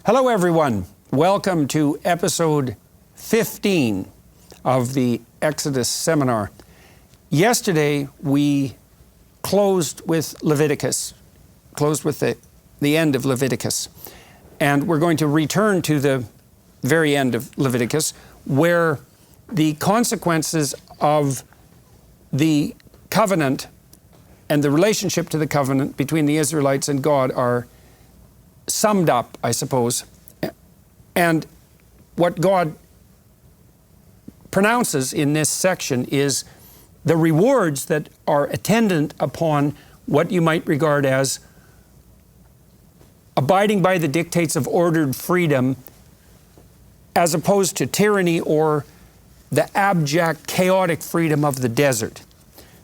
Hello, everyone. Welcome to episode 15 of the Exodus seminar. Yesterday, we closed with Leviticus, closed with the end of Leviticus. And we're going to return to the very end of Leviticus, where the consequences of the covenant and the relationship to the covenant between the Israelites and God are summed up, I suppose. And what God pronounces in this section is the rewards that are attendant upon what you might regard as abiding by the dictates of ordered freedom, as opposed to tyranny or the abject, chaotic freedom of the desert.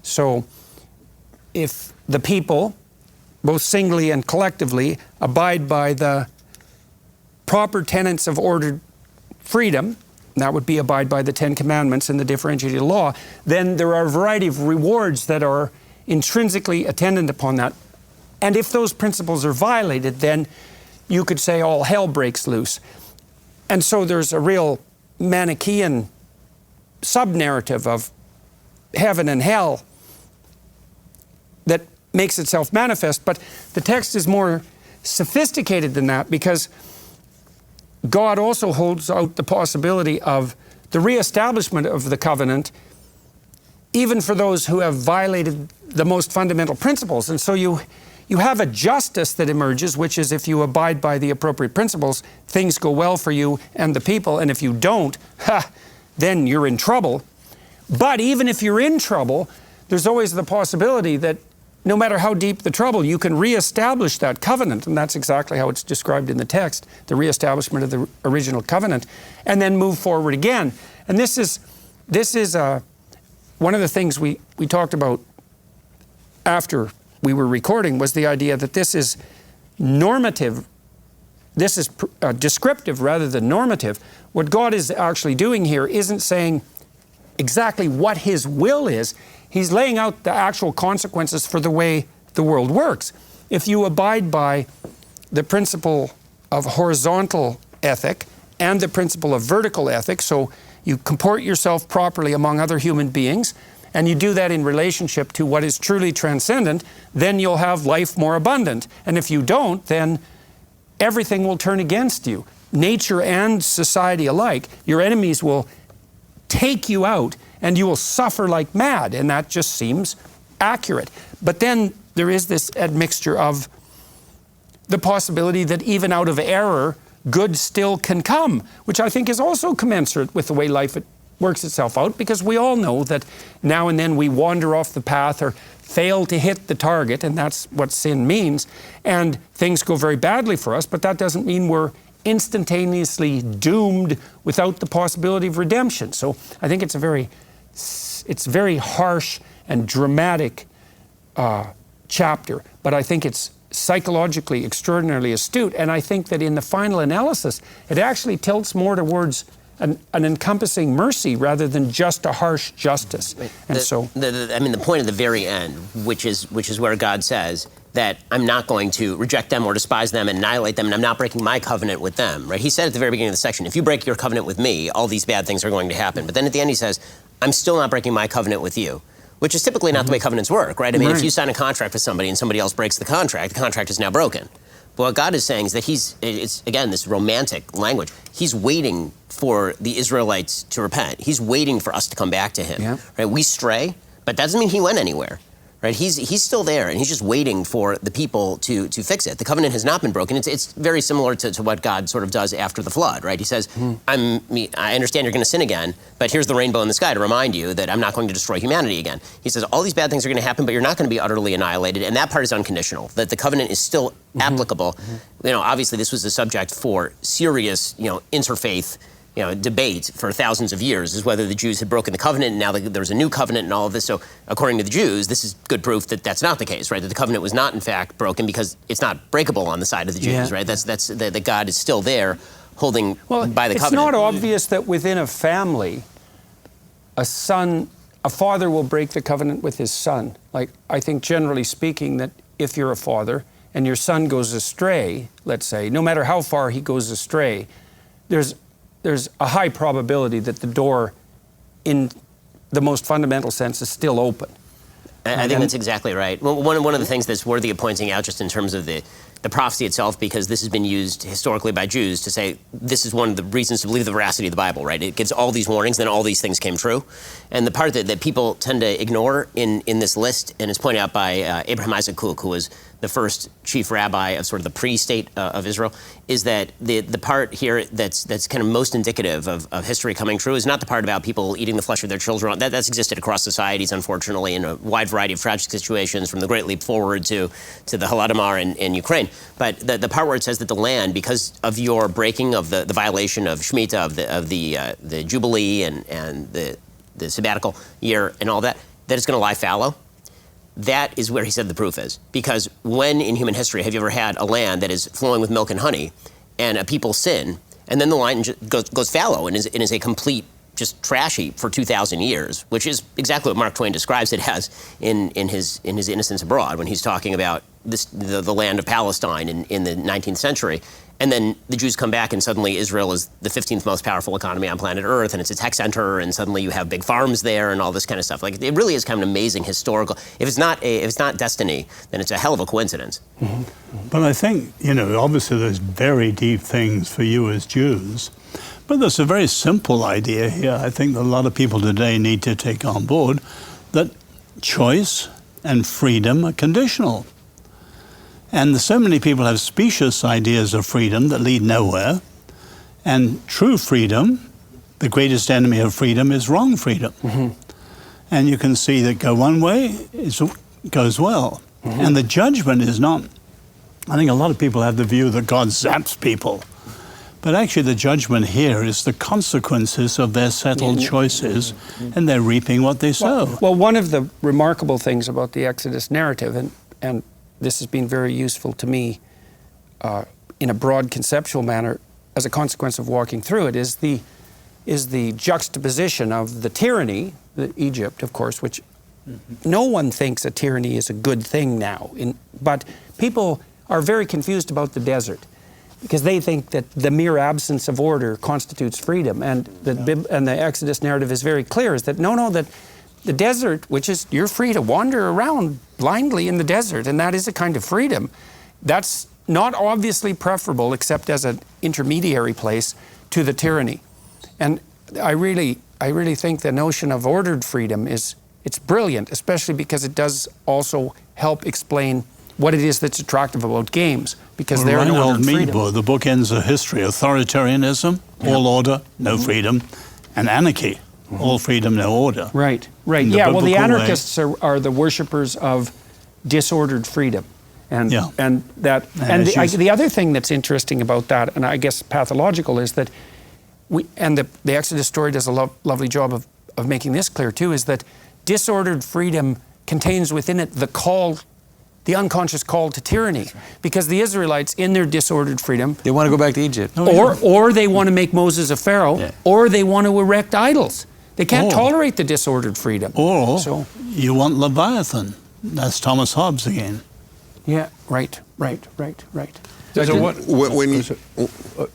So if the people, both singly and collectively, abide by the proper tenets of ordered freedom, and that would be abide by the Ten Commandments and the differentiated law, then there are a variety of rewards that are intrinsically attendant upon that. And if those principles are violated, then you could say all hell breaks loose. And so there's a real Manichaean sub-narrative of heaven and hell that makes itself manifest, but the text is more sophisticated than that, because God also holds out the possibility of the reestablishment of the covenant, even for those who have violated the most fundamental principles. And so you have a justice that emerges, which is if you abide by the appropriate principles, things go well for you and the people, and if you don't, then you're in trouble. But even if you're in trouble, there's always the possibility that no matter how deep the trouble, you can reestablish that covenant, and that's exactly how it's described in the text, the reestablishment of the original covenant, and then move forward again. And this is one of the things we talked about after we were recording, was the idea that this is normative, this is descriptive rather than normative. What God is actually doing here isn't saying exactly what His will is. He's laying out the actual consequences for the way the world works. If you abide by the principle of horizontal ethic and the principle of vertical ethic, so you comport yourself properly among other human beings, and you do that in relationship to what is truly transcendent, then you'll have life more abundant. And if you don't, then everything will turn against you. Nature and society alike. Your enemies will take you out, and you will suffer like mad, and that just seems accurate. But then there is this admixture of the possibility that even out of error, good still can come, which I think is also commensurate with the way life works itself out, because we all know that now and then we wander off the path or fail to hit the target, and that's what sin means, and things go very badly for us, but that doesn't mean we're instantaneously doomed without the possibility of redemption. So I think it's very harsh and dramatic chapter, but I think it's psychologically extraordinarily astute, and I think that in the final analysis, it actually tilts more towards an encompassing mercy rather than just a harsh justice. And the point at the very end, which is where God says that I'm not going to reject them or despise them and annihilate them, and I'm not breaking my covenant with them, right? He said at the very beginning of the section, if you break your covenant with me, all these bad things are going to happen. But then at the end he says, I'm still not breaking my covenant with you, which is typically not the way covenants work, right? I mean, if you sign a contract with somebody and somebody else breaks the contract is now broken. But what God is saying is that it's again, this romantic language. He's waiting for the Israelites to repent. He's waiting for us to come back to Him, right? We stray, but that doesn't mean He went anywhere. Right? He's still there, and He's just waiting for the people to fix it. The covenant has not been broken. It's very similar to what God sort of does after the flood, right? He says, I understand you're going to sin again, but here's the rainbow in the sky to remind you that I'm not going to destroy humanity again. He says, all these bad things are going to happen, but you're not going to be utterly annihilated, and that part is unconditional, that the covenant is still applicable. You know, obviously this was the subject for serious, interfaith debate for thousands of years, is whether the Jews had broken the covenant, and now there's a new covenant and all of this. So according to the Jews, this is good proof that that's not the case, right? That the covenant was not in fact broken, because it's not breakable on the side of the Jews, right? That's that God is still there holding by the covenant. It's not obvious that within a family, a father will break the covenant with his son. Like, I think generally speaking that if you're a father and your son goes astray, let's say, no matter how far he goes astray, there's a high probability that the door, in the most fundamental sense, is still open. I think that's exactly right. Well, one of the things that's worthy of pointing out, just in terms of the prophecy itself, because this has been used historically by Jews to say this is one of the reasons to believe the veracity of the Bible, right? It gives all these warnings, then all these things came true. And the part that people tend to ignore in this list, and it's pointed out by Abraham Isaac Kook, who was the first chief rabbi of sort of the pre-state of Israel, is that the part here that's kind of most indicative of history coming true is not the part about people eating the flesh of their children. That's existed across societies, unfortunately, in a wide variety of tragic situations, from the Great Leap Forward to the Holodomor in Ukraine. But the part where it says that the land, because of your breaking of the violation of Shemitah, of the Jubilee and the sabbatical year and all that it's going to lie fallow. That is where he said the proof is. Because when in human history have you ever had a land that is flowing with milk and honey, and a people sin, and then the land goes fallow and is a complete just trash heap for 2,000 years, which is exactly what Mark Twain describes it as in his Innocents Abroad, when he's talking about the land of Palestine in the 19th century. And then the Jews come back, and suddenly Israel is the 15th most powerful economy on planet Earth, and it's a tech center, and suddenly you have big farms there and all this kind of stuff. Like, it really is kind of an amazing historical. If it's not destiny, then it's a hell of a coincidence. Mm-hmm. But I think, obviously there's very deep things for you as Jews, but there's a very simple idea here. I think that a lot of people today need to take on board that choice and freedom are conditional. And so many people have specious ideas of freedom that lead nowhere. And true freedom, the greatest enemy of freedom, is wrong freedom. Mm-hmm. And you can see that go one way, it goes well. Mm-hmm. And the judgment is not, I think a lot of people have the view that God zaps people. But actually the judgment here is the consequences of their settled choices, and they're reaping what they sow. Well, one of the remarkable things about the Exodus narrative, and this has been very useful to me in a broad conceptual manner as a consequence of walking through it, is the juxtaposition of the tyranny, Egypt, of course, which no one thinks a tyranny is a good thing now. But people are very confused about the desert, because they think that the mere absence of order constitutes freedom. And the Exodus narrative is very clear, is that that the desert, which is, you're free to wander around blindly in the desert, and that is a kind of freedom. That's not obviously preferable, except as an intermediary place, to the tyranny. And I really think the notion of ordered freedom it's brilliant, especially because it does also help explain what it is that's attractive about games, because they're an ordered freedom. The book ends a history: authoritarianism, all order, no freedom, and anarchy. All freedom, no order. Right. Yeah, well, the anarchists are the worshippers of disordered freedom. The other thing that's interesting about that, and I guess pathological, is that the Exodus story does a lovely job of making this clear too, is that disordered freedom contains within it the unconscious call to tyranny. Because the Israelites, in their disordered freedom, they want to go back to Egypt. Or they want to make Moses a pharaoh, or they want to erect idols. They can't tolerate the disordered freedom. Or you want Leviathan. That's Thomas Hobbes again. Yeah, right.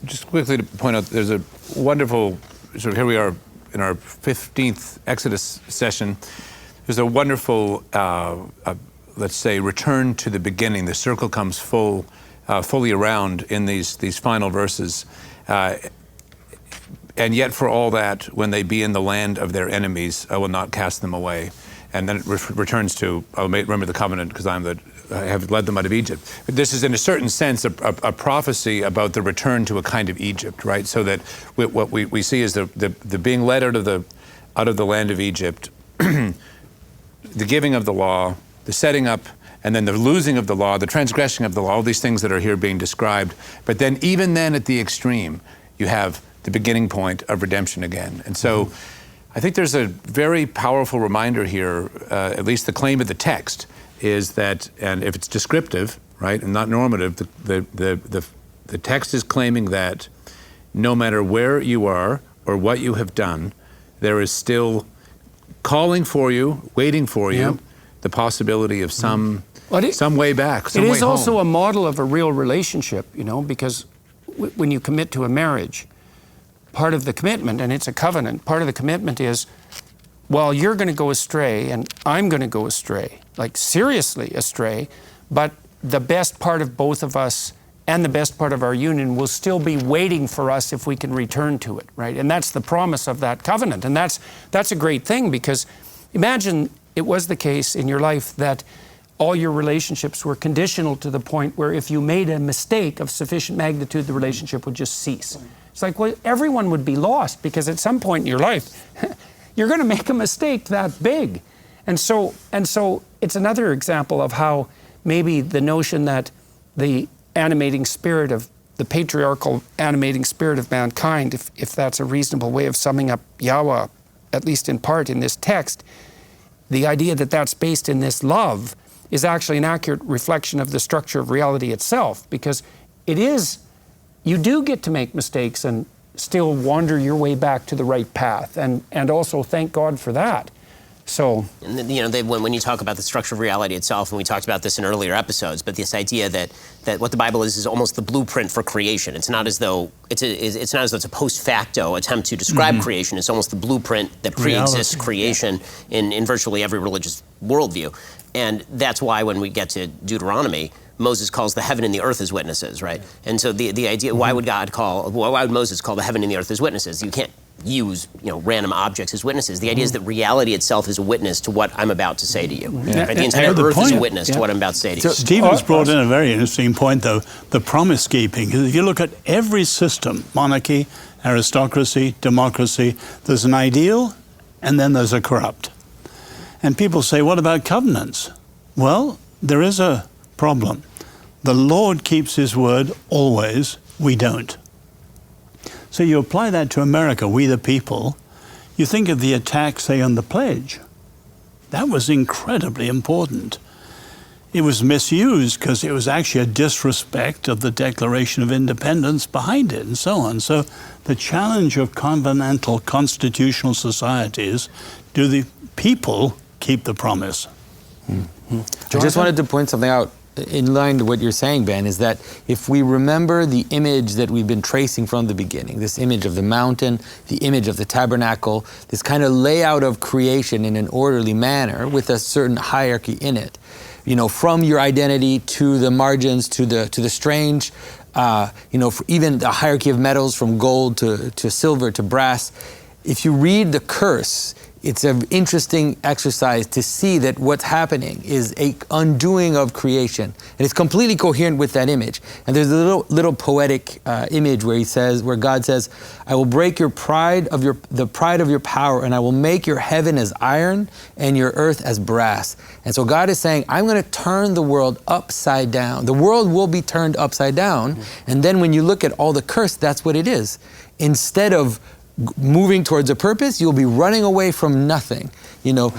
Just quickly to point out, there's a wonderful, here we are in our 15th Exodus session. There's a wonderful, let's say, return to the beginning. The circle comes fully around in these final verses. And yet for all that, when they be in the land of their enemies, I will not cast them away. And then it returns to, I'll remember the covenant, because I have led them out of Egypt. But this is, in a certain sense, a prophecy about the return to a kind of Egypt, right? So that what we see is the being led out of the land of Egypt, the giving of the law, the setting up, and then the losing of the law, the transgression of the law, all these things that are here being described. But then, even then, at the extreme, you have the beginning point of redemption again. And so I think there's a very powerful reminder here, at least the claim of the text, is that, and if it's descriptive, right, and not normative, the text is claiming that no matter where you are or what you have done, there is still calling for you, waiting for you, the possibility of some some way back, some It way is also home. a model of a real relationship, because when you commit to a marriage, part of the commitment, and it's a covenant, part of the commitment is, well, you're going to go astray and I'm going to go astray, like seriously astray, but the best part of both of us and the best part of our union will still be waiting for us if we can return to it, right? And that's the promise of that covenant. And that's a great thing, because imagine it was the case in your life that all your relationships were conditional to the point where if you made a mistake of sufficient magnitude, the relationship would just cease. It's like, well, everyone would be lost, because at some point in your life, you're going to make a mistake that big. And so it's another example of how maybe the notion that the animating spirit of the patriarchal animating spirit of mankind, if that's a reasonable way of summing up Yahweh, at least in part in this text, the idea that that's based in this love is actually an accurate reflection of the structure of reality itself, because it is, you do get to make mistakes and still wander your way back to the right path, and also thank God for that. So, and when you talk about the structure of reality itself, and we talked about this in earlier episodes, but this idea that what the Bible is almost the blueprint for creation. It's not as though it's a post facto attempt to describe creation. It's almost the blueprint that pre-exists creation in virtually every religious worldview. And that's why when we get to Deuteronomy, Moses calls the heaven and the earth as witnesses, right? And so the idea, why would Moses call the heaven and the earth as witnesses? You can't use random objects as witnesses. The idea is that reality itself is a witness to what I'm about to say to you. Right? The entire earth is a witness to what I'm about to say to you. Stephen's brought in a very interesting point, though, the promise keeping. Because if you look at every system, monarchy, aristocracy, democracy, there's an ideal and then there's a corrupt. And people say, what about covenants? Well, there is a problem. The Lord keeps his word always, we don't. So you apply that to America, we the people, you think of the attack, say, on the pledge. That was incredibly important. It was misused because it was actually a disrespect of the Declaration of Independence behind it and so on. So the challenge of covenantal constitutional societies, do the people keep the promise? I just wanted to point something out in line to what you're saying, Ben, is that if we remember the image that we've been tracing from the beginning, this image of the mountain, the image of the tabernacle, this kind of layout of creation in an orderly manner with a certain hierarchy in it, from your identity to the margins, to the strange, even the hierarchy of metals from gold to silver to brass. If you read the curse, it's an interesting exercise to see that what's happening is a undoing of creation, and it's completely coherent with that image. And there's a little poetic image where God says, "I will break the pride of your power, and I will make your heaven as iron and your earth as brass." And so God is saying, I'm going to turn the world upside down. The world will be turned upside down, and then when you look at all the curse, that's what it is. Instead of moving towards a purpose, you'll be running away from nothing. You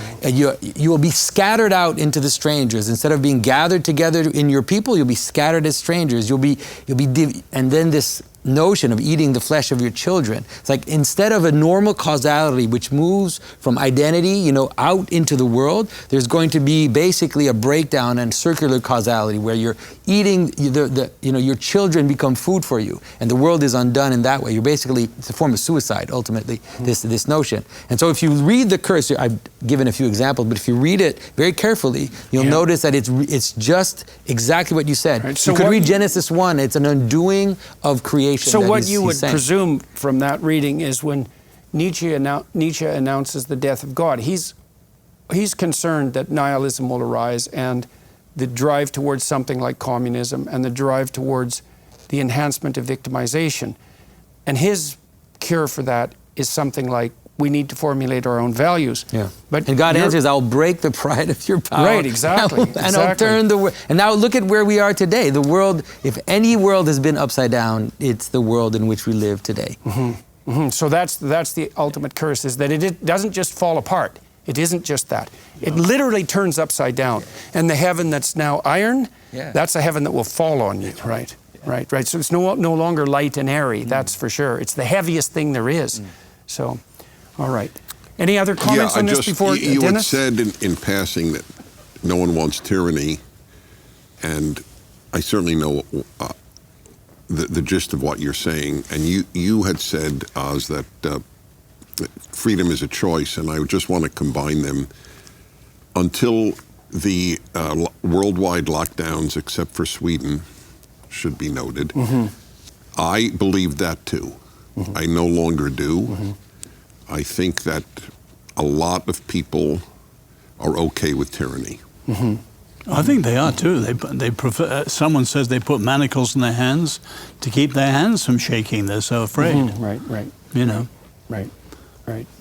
will be scattered out into the strangers. Instead of being gathered together in your people, you'll be scattered as strangers. And then this notion of eating the flesh of your children. It's like instead of a normal causality which moves from identity, out into the world, there's going to be basically a breakdown and circular causality where you're eating your children become food for you, and the world is undone in that way. It's a form of suicide ultimately, this notion. And so if you read the curse, I've given a few examples, but if you read it very carefully, you'll notice that it's just exactly what you said. Right. So you could read Genesis 1, it's an undoing of creation. So what you would presume from that reading is when Nietzsche announces the death of God, he's concerned that nihilism will arise and the drive towards something like communism and the drive towards the enhancement of victimization. And his cure for that is something like, we need to formulate our own values. Yeah. And God answers, I'll break the pride of your power. Right, exactly. And I'll turn the world. And now look at where we are today. The world, if any world has been upside down, it's the world in which we live today. Mm-hmm. Mm-hmm. So that's the ultimate curse, is that it doesn't just fall apart. It isn't just that. It literally turns upside down. And the heaven that's now iron, that's a heaven that will fall on you, right? Right. So it's no longer light and airy, that's for sure. It's the heaviest thing there is. So, all right. Any other comments on this before you Dennis? had said in passing that no one wants tyranny. and I certainly know the gist of what you're saying. And you had said, Oz, that freedom is a choice, and I just want to combine them. Until the worldwide lockdowns, except for Sweden, should be noted, Mm-hmm. I believed that too. Mm-hmm. I no longer do. Mm-hmm. I think that a lot of people are okay with tyranny. Mm-hmm. I think they are too. They prefer. Someone says they put manacles in their hands to keep their hands from shaking. They're so afraid. Mm-hmm. Right. You know. Right.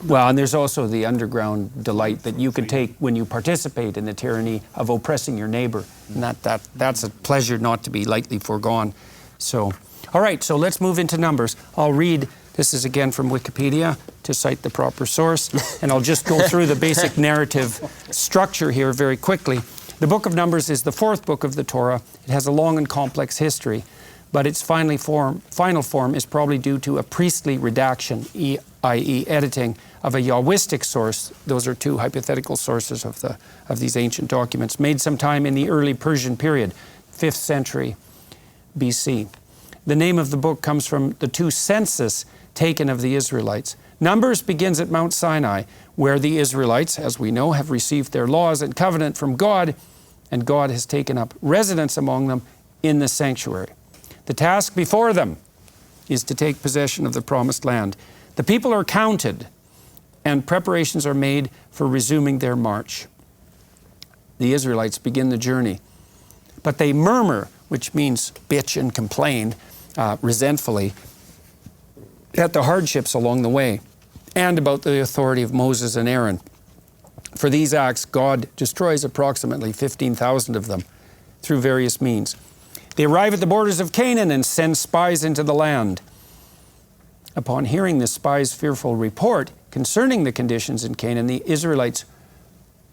Well, and there's also the underground delight that you can take when you participate in the tyranny of oppressing your neighbor. And that's a pleasure not to be lightly foregone. So, all right, so let's move into Numbers. I'll read, this is again from Wikipedia to cite the proper source, and I'll just go through the basic narrative structure here very quickly. The book of Numbers is the fourth book of the Torah. It has a long and complex history, but its final form is probably due to a priestly redaction, i.e. editing of a Yahwistic source. Those are two hypothetical sources of these ancient documents, made sometime in the early Persian period, 5th century BC. The name of the book comes from the two census taken of the Israelites. Numbers begins at Mount Sinai, where the Israelites, as we know, have received their laws and covenant from God, and God has taken up residence among them in the sanctuary. The task before them is to take possession of the promised land. The people are counted, and preparations are made for resuming their march. The Israelites begin the journey, but they murmur, which means bitch and complain resentfully, at the hardships along the way and about the authority of Moses and Aaron. For these acts, God destroys approximately 15,000 of them through various means. They arrive at the borders of Canaan and send spies into the land. Upon hearing the spies' fearful report concerning the conditions in Canaan, the Israelites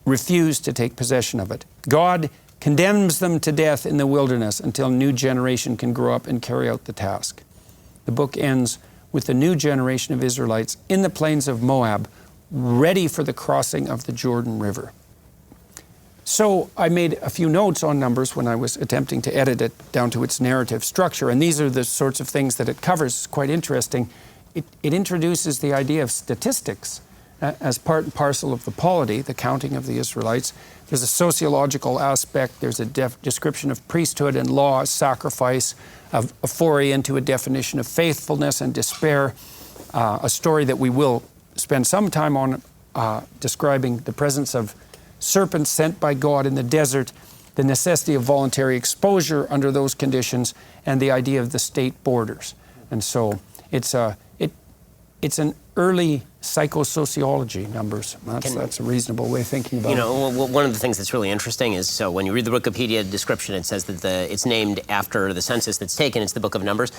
refuse to take possession of it. God condemns them to death in the wilderness until a new generation can grow up and carry out the task. The book ends with the new generation of Israelites in the plains of Moab, ready for the crossing of the Jordan River. So I made a few notes on Numbers when I was attempting to edit it down to its narrative structure, and these are the sorts of things that it covers. It's quite interesting. It introduces the idea of statistics as part and parcel of the polity, the counting of the Israelites. There's a sociological aspect. There's a description of priesthood and law, sacrifice, a foray into a definition of faithfulness and despair, a story that we will spend some time on describing the presence of serpents sent by God in the desert, the necessity of voluntary exposure under those conditions, and the idea of the state borders. And so it's an early psychosociology, Numbers. That's a reasonable way of thinking about it. You know, one of the things that's really interesting is, so when you read the Wikipedia description, it says that it's named after the census that's taken. It's the Book of Numbers.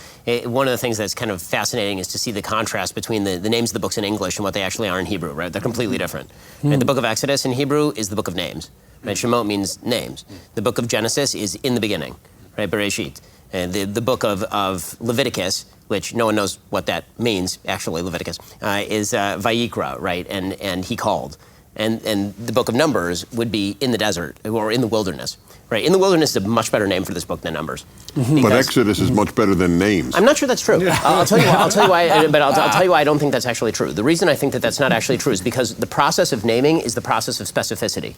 One of the things that's kind of fascinating is to see the contrast between the names of the books in English and what they actually are in Hebrew, right? They're completely different. Right? The Book of Exodus in Hebrew is the Book of Names. Right? Shemot means names. The Book of Genesis is in the beginning, right? Bereshit. And the book of Leviticus, which no one knows what that means, actually, Leviticus, is Vayikra, right? And he called. And the book of Numbers would be in the desert or in the wilderness, right? In the wilderness is a much better name for this book than Numbers. But Exodus is much better than Names. I'm not sure that's true. I'll tell you why. I'll tell you why I don't think that's actually true. The reason I think that that's not actually true is because the process of naming is the process of specificity,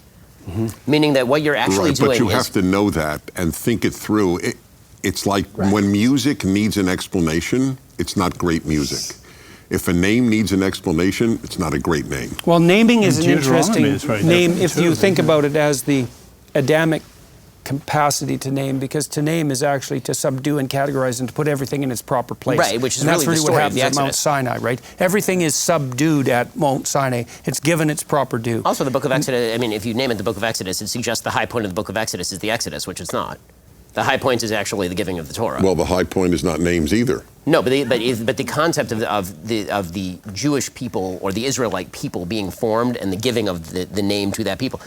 meaning that what you're actually doing but you is... have to know that and think it through. It's like when music needs an explanation, it's not great music. If a name needs an explanation, it's not a great name. Well, naming is an Deuteronomy interesting is name very if you different, think about it as the Adamic capacity to name, because to name is actually to subdue and categorize and to put everything in its proper place. Right, which is and really that's the what story of happens the at Mount Exodus. Sinai, right? Everything is subdued at Mount Sinai. It's given its proper due. Also, the book of Exodus, I mean, if you name it the book of Exodus, it suggests the high point of the book of Exodus is the Exodus, which it's not. The high point is actually the giving of the Torah. Well, the high point is not names either. No, but the concept of the Jewish people or the Israelite people being formed and the giving of the name to that people.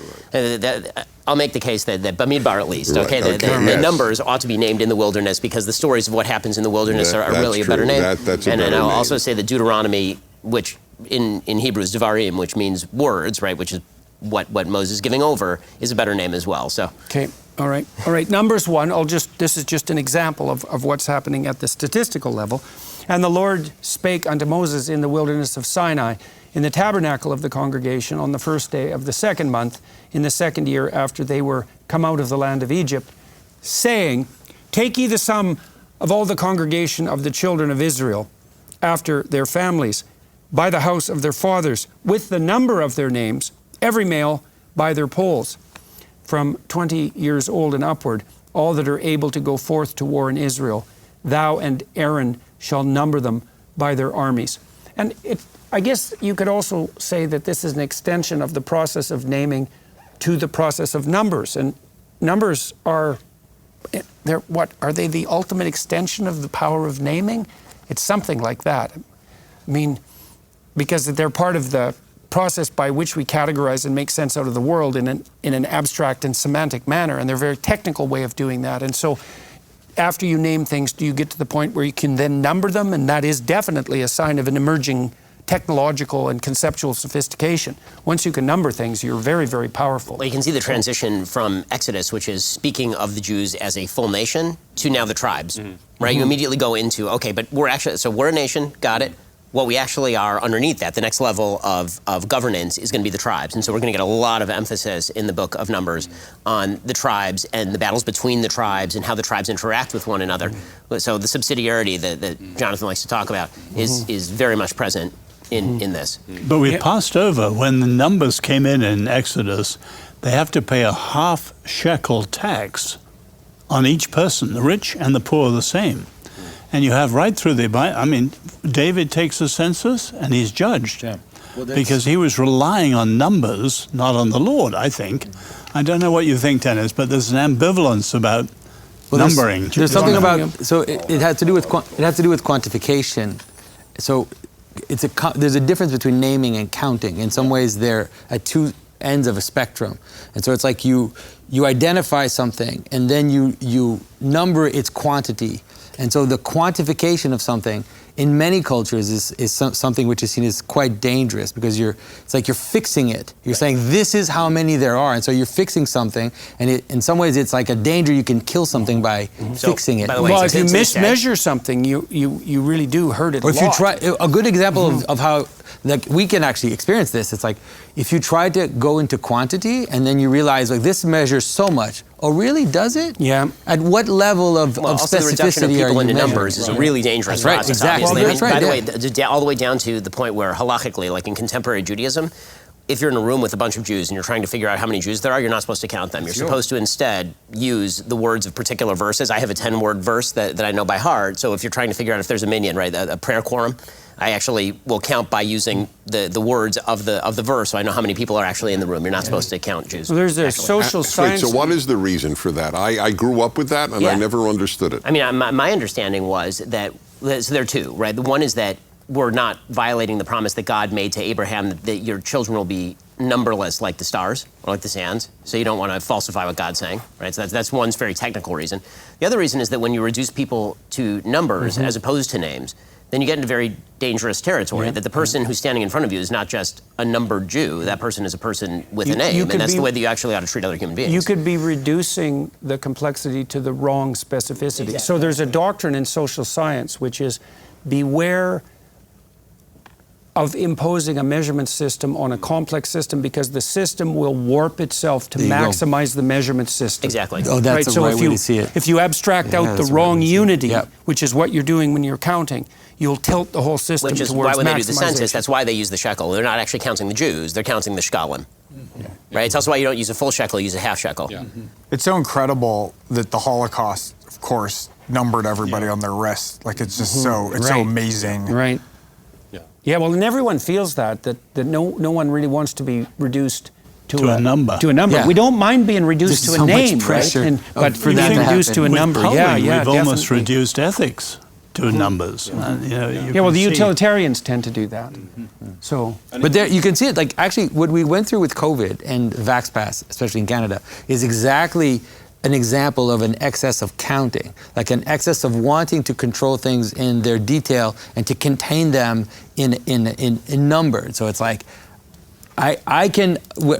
I'll make the case that Bamidbar at least, Right, okay, the numbers ought to be named in the wilderness because the stories of what happens in the wilderness are really a better name. That's a and better I'll name. also say that Deuteronomy, which in Hebrew is Devarim, which means words, right, which is what Moses is giving over is a better name as well. So. Okay. All right. Numbers 1. This is just an example of what's happening at the statistical level. And the Lord spake unto Moses in the wilderness of Sinai, in the tabernacle of the congregation, on the first day of the 2nd month, in the 2nd year after they were come out of the land of Egypt, saying, Take ye the sum of all the congregation of the children of Israel, after their families, by the house of their fathers, with the number of their names, every male by their polls, from 20 years old and upward, all that are able to go forth to war in Israel. Thou and Aaron shall number them by their armies. And I guess you could also say that this is an extension of the process of naming to the process of numbers. And numbers are they the ultimate extension of the power of naming? It's something like that. I mean, because they're part of the process by which we categorize and make sense out of the world in an abstract and semantic manner, and they're a very technical way of doing that. And so after you name things, do you get to the point where you can then number them? And that is definitely a sign of an emerging technological and conceptual sophistication. Once you can number things, you're very, very powerful. Well, you can see the transition from Exodus, which is speaking of the Jews as a full nation, to now the tribes, right? You immediately go into, okay, but we're a nation, got it. What we actually are underneath that, the next level of governance is going to be the tribes. And so we're going to get a lot of emphasis in the book of Numbers on the tribes and the battles between the tribes and how the tribes interact with one another. So the subsidiarity that Jonathan likes to talk about is very much present in this. But we passed over, when the numbers came in Exodus, they have to pay a half shekel tax on each person. The rich and the poor are the same. And you have right through the Bible, I mean, David takes a census and he's judged. Yeah. Well, because he was relying on numbers, not on the Lord, I think. I don't know what you think, Dennis, but there's an ambivalence about numbering. There's something about, so it has to do with quantification. So there's a difference between naming and counting. In some ways, they're at two ends of a spectrum. And so it's like you identify something and then you number its quantity. And so the quantification of something in many cultures is something which is seen as quite dangerous, because it's like you're fixing it. You're saying this is how many there are, and so you're fixing something, and in some ways it's like a danger. You can kill something by fixing it. By the way, well, if you mismeasure something, you really do hurt it. Or if you try, a good example of how we can actually experience this, it's like if you try to go into quantity and then you realize like this measures so much. Oh, really? Does it? Yeah. At what level of also the reduction of specificity people are you into measuring? numbers is a really dangerous Right, process. exactly. Obviously. Well, that's right, By the way, all the way down to the point where halachically, like in contemporary Judaism, if you're in a room with a bunch of Jews and you're trying to figure out how many Jews there are, you're not supposed to count them. You're supposed to instead use the words of particular verses. I have a 10-word verse that I know by heart. So if you're trying to figure out if there's a minyan, right, a prayer quorum, I actually will count by using the words of the verse, so I know how many people are actually in the room. You're not supposed to count Jews. So there's a social science. So what is the reason for that? I grew up with that, and I never understood it. I mean, my understanding was that, so there are two, right? The one is that we're not violating the promise that God made to Abraham that your children will be numberless like the stars or like the sands. So you don't want to falsify what God's saying, right? So that's one very technical reason. The other reason is that when you reduce people to numbers as opposed to names, then you get into very dangerous territory, that the person who's standing in front of you is not just a numbered Jew. That person is a person with a name, and that's the way that you actually ought to treat other human beings. You could be reducing the complexity to the wrong specificity. Exactly. So there's a doctrine in social science which is beware of imposing a measurement system on a complex system, because the system will warp itself to maximize the measurement system. Exactly. Oh, that's the right way to see it. If you abstract out the wrong unity, which is what you're doing when you're counting, you'll tilt the whole system towards maximization. Which is why when they do the census, that's why they use the shekel. They're not actually counting the Jews, they're counting the shekalim. Right? It's also why you don't use a full shekel, you use a half shekel. It's so incredible that the Holocaust, of course, numbered everybody on their wrist. Like, it's just so amazing. Right. Yeah, well, and everyone feels that no one really wants to be reduced to a number. To a number. Yeah. We don't mind being reduced There's to a so name, much pressure right? But for being that to reduced to a happen. number. With public, We've almost reduced ethics to numbers. Well, the utilitarians tend to do that. So, but there you can see it. Like actually, what we went through with COVID and VaxPass, especially in Canada, is exactly an example of an excess of counting, like an excess of wanting to control things in their detail and to contain them in number. So it's like, I can,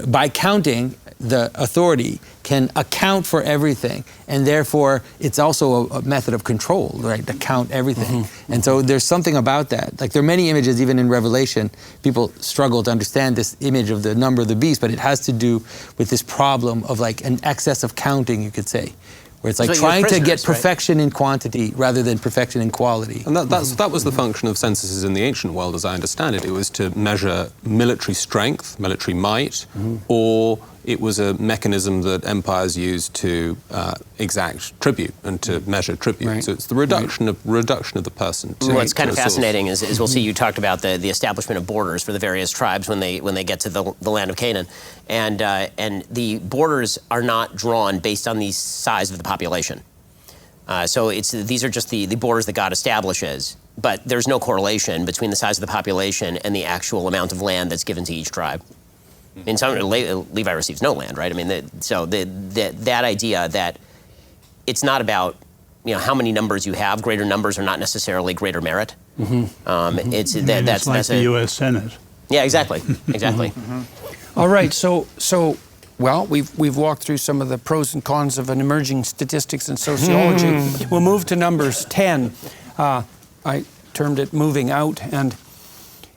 by counting, the authority can account for everything, and therefore it's also a method of control, right, to count everything. And so there's something about that. Like, there are many images, even in Revelation, people struggle to understand this image of the number of the beast, but it has to do with this problem of like an excess of counting, you could say, where it's like trying to get perfection in quantity rather than perfection in quality. And that was the function of censuses in the ancient world, as I understand it. It was to measure military strength, military might, or it was a mechanism that empires used to exact tribute and to measure tribute. Right. So it's the reduction of the person. What's kind of fascinating is we'll see you talked about the establishment of borders for the various tribes when they get to the land of Canaan, and the borders are not drawn based on the size of the population. So these are just the borders that God establishes, but there's no correlation between the size of the population and the actual amount of land that's given to each tribe. In some, Levi receives no land, right? I mean, that idea that it's not about, how many numbers you have. Greater numbers are not necessarily greater merit. That's like the U.S. Senate. Yeah, exactly. All right, so well, we've walked through some of the pros and cons of an emerging statistics and sociology. We'll move to Numbers 10. I termed it moving out, and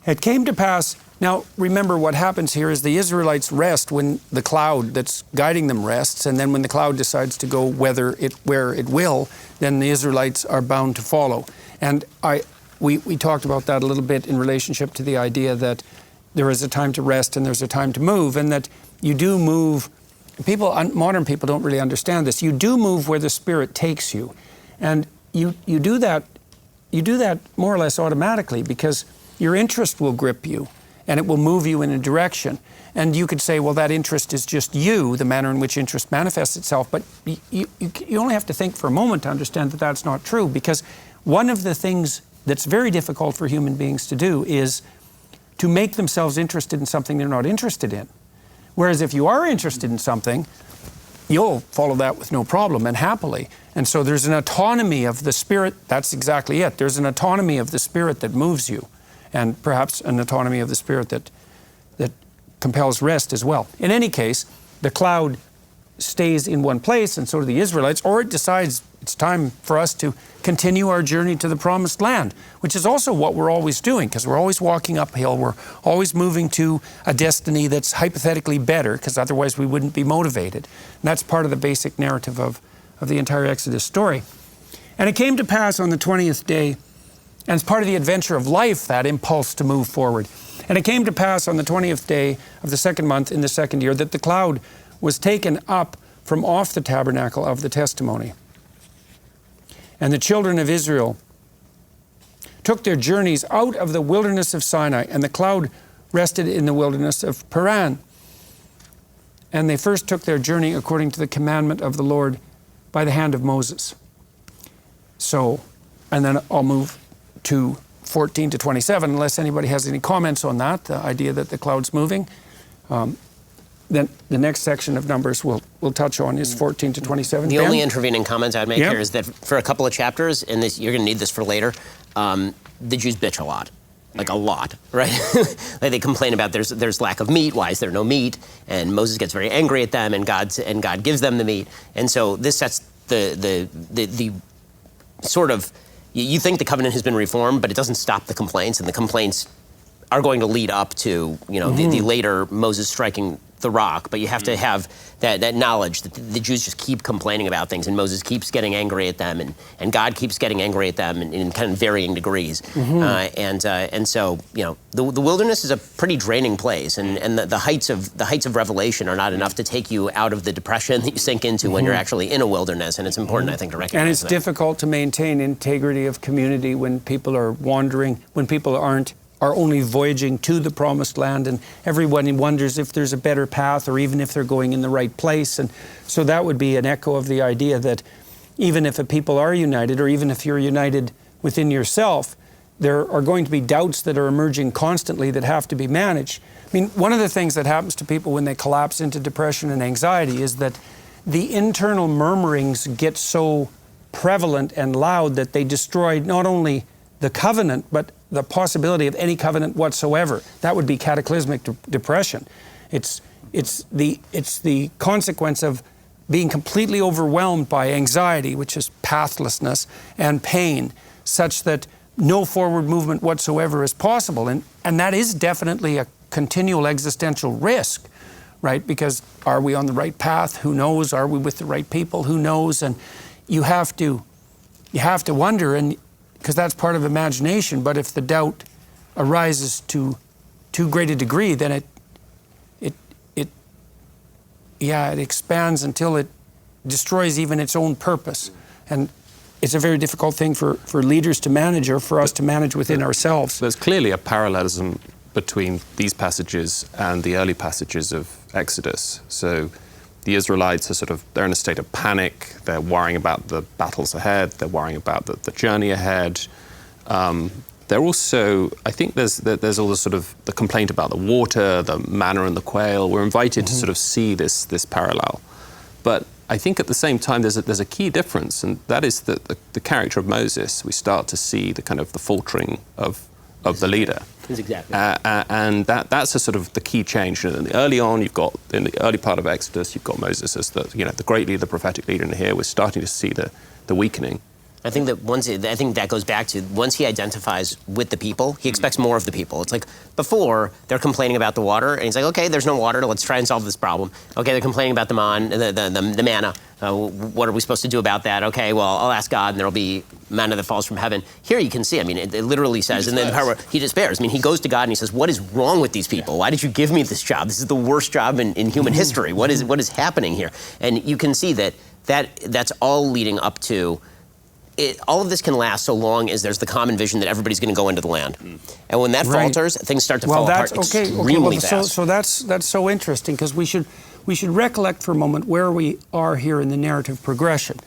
it came to pass. Now, remember what happens here is the Israelites rest when the cloud that's guiding them rests, and then when the cloud decides to go where it will, then the Israelites are bound to follow. And we talked about that a little bit in relationship to the idea that there is a time to rest and there's a time to move, and that you do move. Modern people don't really understand this. You do move where the Spirit takes you, and you do that more or less automatically because your interest will grip you, and it will move you in a direction. And you could say, well, that interest is just you, the manner in which interest manifests itself. But you only have to think for a moment to understand that that's not true, because one of the things that's very difficult for human beings to do is to make themselves interested in something they're not interested in. Whereas if you are interested in something, you'll follow that with no problem and happily. And so there's an autonomy of the Spirit. That's exactly it. There's an autonomy of the Spirit that moves you, and perhaps an autonomy of the Spirit that compels rest as well. In any case, the cloud stays in one place, and so do the Israelites, or it decides it's time for us to continue our journey to the Promised Land, which is also what we're always doing, because we're always walking uphill. We're always moving to a destiny that's hypothetically better, because otherwise we wouldn't be motivated. And that's part of the basic narrative of the entire Exodus story. And it came to pass on the 20th day, and it's part of the adventure of life, that impulse to move forward. And it came to pass on the 20th day of the second month in the second year that the cloud was taken up from off the tabernacle of the testimony. And the children of Israel took their journeys out of the wilderness of Sinai, and the cloud rested in the wilderness of Paran. And they first took their journey according to the commandment of the Lord by the hand of Moses. So, and then I'll move to 14 to 27, unless anybody has any comments on that, the idea that the cloud's moving. Then the next section of Numbers we'll touch on is 14 to 27. The only intervening comment I'd make here is that for a couple of chapters, and you're going to need this for later, the Jews bitch a lot. Like a lot, right? Like they complain about there's lack of meat. Why is there no meat? And Moses gets very angry at them, and God gives them the meat. And so this sets the sort of, you think the covenant has been reformed, but it doesn't stop the complaints, and the complaints are going to lead up to the later Moses striking the rock. But you have to have that knowledge that the Jews just keep complaining about things, and Moses keeps getting angry at them, and God keeps getting angry at them in kind of varying degrees. And so the wilderness is a pretty draining place, and the heights of revelation are not enough to take you out of the depression that you sink into when you're actually in a wilderness. And it's important, I think, to recognize that. And it's that. difficult to maintain integrity of community when people are wandering, when people are only voyaging to the Promised Land, and everyone wonders if there's a better path or even if they're going in the right place. And so that would be an echo of the idea that even if a people are united, or even if you're united within yourself, there are going to be doubts that are emerging constantly that have to be managed. I mean, one of the things that happens to people when they collapse into depression and anxiety is that the internal murmurings get so prevalent and loud that they destroy not only the covenant, but the possibility of any covenant whatsoever. That would be cataclysmic depression. It's the consequence of being completely overwhelmed by anxiety, which is pathlessness, and pain, such that no forward movement whatsoever is possible. And that is definitely a continual existential risk, right? Because are we on the right path? Who knows? Are we with the right people? Who knows? And you have to wonder, and because that's part of imagination. But if the doubt arises to too great a degree, then it expands until it destroys even its own purpose. And it's a very difficult thing for leaders to manage, or for us to manage within ourselves. There's clearly a parallelism between these passages and the early passages of Exodus. So the Israelites are they're in a state of panic. They're worrying about the battles ahead. They're worrying about the journey ahead. They're also, I think there's all the complaint about the water, the manna and the quail. We're invited to see this parallel. But I think at the same time there's a key difference, and that is that the character of Moses, we start to see the faltering of the leader. That's exactly. And that's the key change. And early on, in the early part of Exodus, you've got Moses as the great leader, the prophetic leader, and here we're starting to see the weakening. I think that goes back to once he identifies with the people, he expects more of the people. It's like before they're complaining about the water, and he's like, okay, there's no water, let's try and solve this problem. Okay, they're complaining about the manna. What are we supposed to do about that? Okay, well, I'll ask God, and there'll be manna that falls from heaven. Here you can see, it literally says, and then he despairs. He goes to God and he says, what is wrong with these people? Why did you give me this job? This is the worst job in human history. What is happening here? And you can see that's all leading up to. All of this can last so long as there's the common vision that everybody's going to go into the land. And when that falters, things start to fall apart extremely fast. So that's so interesting, because we should recollect for a moment where we are here in the narrative progression.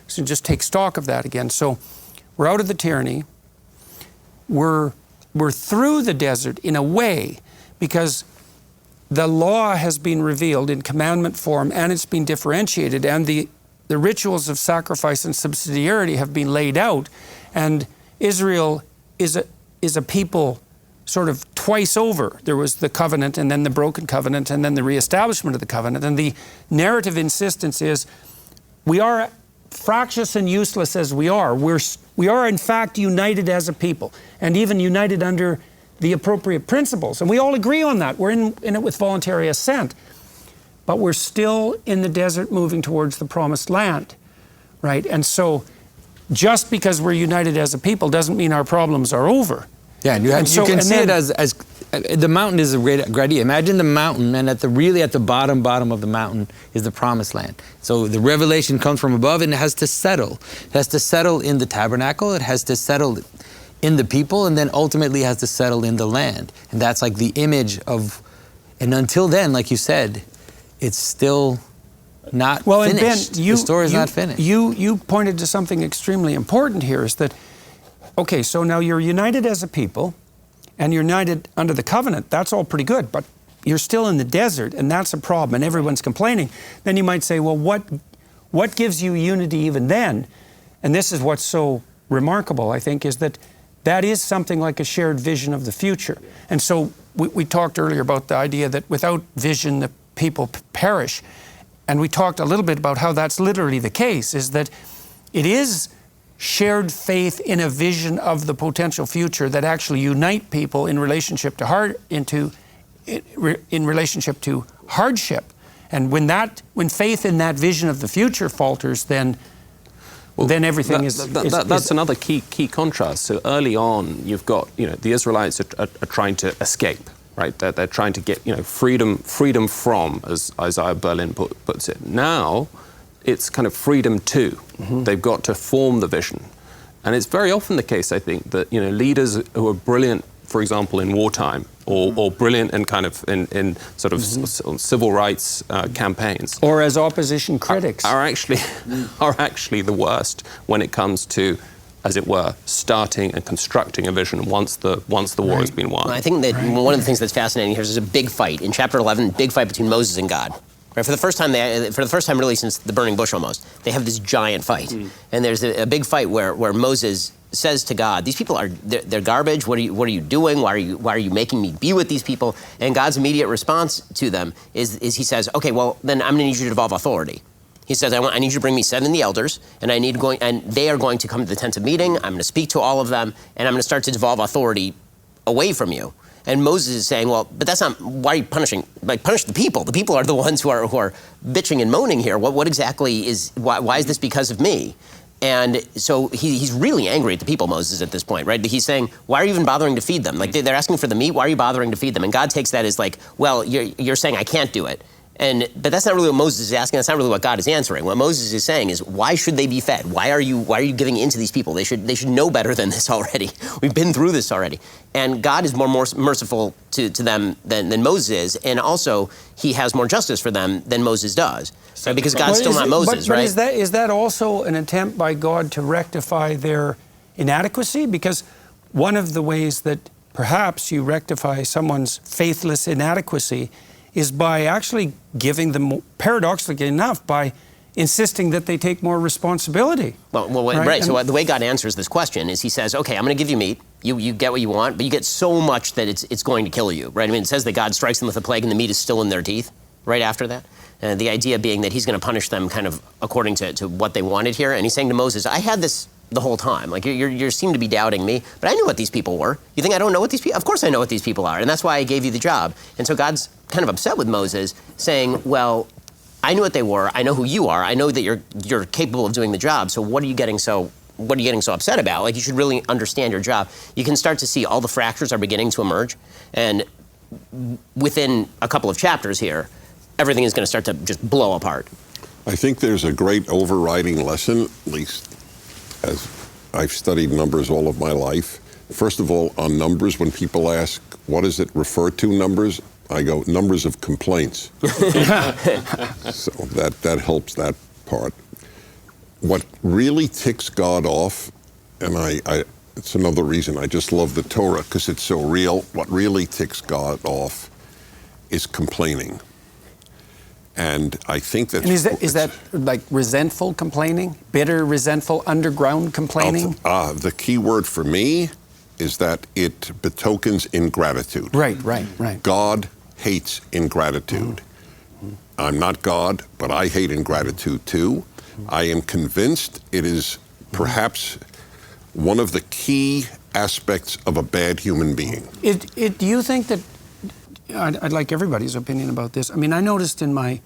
So just take stock of that again. So we're out of the tyranny. We're through the desert in a way, because the law has been revealed in commandment form, and it's been differentiated, and the rituals of sacrifice and subsidiarity have been laid out, and Israel is a people sort of twice over. There was the covenant, and then the broken covenant, and then the reestablishment of the covenant. And the narrative insistence is, we are fractious and useless as we are. We are in fact united as a people, and even united under the appropriate principles. And we all agree on that. We're in it with voluntary assent. But we're still in the desert moving towards the promised land, right? And so just because we're united as a people doesn't mean our problems are over. Yeah, and you can see it as the mountain is a great idea. Imagine the mountain, and at the bottom of the mountain is the promised land. So the revelation comes from above, and it has to settle. It has to settle in the tabernacle. It has to settle in the people, and then ultimately has to settle in the land. And that's like the image of, and until then, like you said, it's still not finished. Ben, the story is not finished. You pointed to something extremely important here, is that, okay, so now you're united as a people, and you're united under the covenant. That's all pretty good, but you're still in the desert, and that's a problem, and everyone's complaining. Then you might say, well, what gives you unity even then? And this is what's so remarkable, I think, is that is something like a shared vision of the future. And so we talked earlier about the idea that without vision, the people perish. And we talked a little bit about how that's literally the case, is that it is shared faith in a vision of the potential future that actually unite people in relationship to in relationship to hardship. And when faith in that vision of the future falters, then everything that's another key contrast. So early on, you've got the Israelites are trying to escape. Right, they're trying to get freedom from, as Isaiah Berlin puts it. Now, it's kind of freedom to. Mm-hmm. They've got to form the vision, and it's very often the case, I think, that leaders who are brilliant, for example, in wartime, or brilliant in in civil rights campaigns, or as opposition critics, are actually the worst when it comes to, as it were, starting and constructing a vision once the war has been won. Well, I think that one of the things that's fascinating here is there's a big fight in chapter 11, big fight between Moses and God. Right? For the first time really since the burning bush almost, they have this giant fight. And there's a big fight where Moses says to God, "These people they're garbage. What are you doing? Why are you making me be with these people?" And God's immediate response to them is He says, "Okay, well then I'm going to need you to devolve authority." He says, I need you to bring me 70 elders, and they are going to come to the tent of meeting. I'm going to speak to all of them, and I'm going to start to devolve authority away from you." And Moses is saying, well, but that's not, why are you punishing? Like, punish the people. The people are the ones who are bitching and moaning here. What exactly why is this because of me? And so he's really angry at the people, Moses, at this point, right? He's saying, why are you even bothering to feed them? Like, they're asking for the meat. Why are you bothering to feed them? And God takes that as like, well, you're saying I can't do it. But that's not really what Moses is asking. That's not really what God is answering. What Moses is saying is, why should they be fed? Why are you giving in to these people? They should know better than this already. We've been through this already. And God is more merciful to them than Moses is. And also, he has more justice for them than Moses does. Right? Because God's still not Moses, right? But is that also an attempt by God to rectify their inadequacy? Because one of the ways that perhaps you rectify someone's faithless inadequacy is by actually giving them, paradoxically enough, by insisting that they take more responsibility. Well, right. So the way God answers this question is he says, okay, I'm going to give you meat. You get what you want, but you get so much that it's going to kill you, right? I mean, it says that God strikes them with a plague and the meat is still in their teeth right after that. The idea being that he's going to punish them kind of according to what they wanted here. And he's saying to Moses, I had this the whole time. Like, you seem to be doubting me, but I knew what these people were. You think I don't know what these people? Of course I know what these people are, and that's why I gave you the job. And so God's kind of upset with Moses, saying, well, I knew what they were. I know who you are. I know that you're capable of doing the job. So what are you getting so upset about? Like, you should really understand your job. You can start to see all the fractures are beginning to emerge, and within a couple of chapters here, everything is going to start to just blow apart. I think there's a great overriding lesson, at least as I've studied numbers all of my life. First of all, on numbers, when people ask, what does it refer to, numbers? I go, numbers of complaints. So that helps that part. What really ticks God off, and it's another reason I just love the Torah, because it's so real. What really ticks God off is complaining. And I think that... And is that like resentful complaining? Bitter, resentful, underground complaining? The key word for me is that it betokens ingratitude. Right. God hates ingratitude. I'm not God, but I hate ingratitude too. I am convinced it is perhaps one of the key aspects of a bad human being. Do you think that... I'd like everybody's opinion about this. I mean, I noticed in my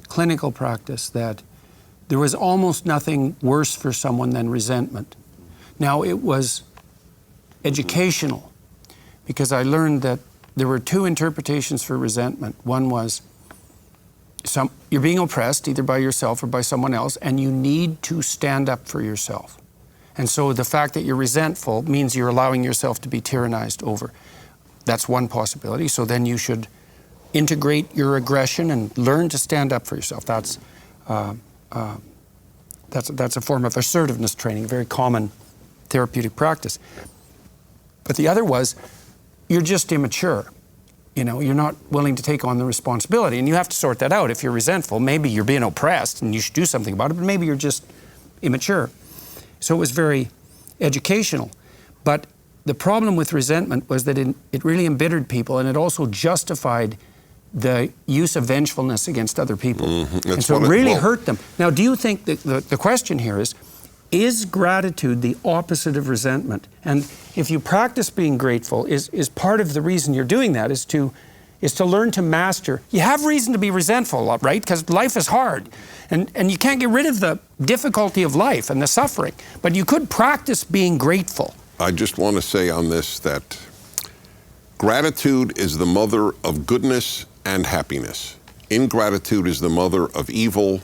clinical practice that there was almost nothing worse for someone than resentment. Now, it was educational, because I learned that there were two interpretations for resentment. One was you're being oppressed either by yourself or by someone else, and you need to stand up for yourself. And so the fact that you're resentful means you're allowing yourself to be tyrannized over. That's one possibility. So then you should integrate your aggression and learn to stand up for yourself. That's a form of assertiveness training, very common therapeutic practice. But the other was, you're just immature. You know, you're not willing to take on the responsibility, and you have to sort that out. If you're resentful, maybe you're being oppressed and you should do something about it, but maybe you're just immature. So it was very educational. But the problem with resentment was that it really embittered people, and it also justified the use of vengefulness against other people. Mm-hmm. And so it really hurt them. Now, do you think that the question here is gratitude the opposite of resentment? And if you practice being grateful, is part of the reason you're doing that is to learn to master. You have reason to be resentful, right? Because life is hard. And you can't get rid of the difficulty of life and the suffering. But you could practice being grateful. I just want to say on this that gratitude is the mother of goodness and happiness. Ingratitude is the mother of evil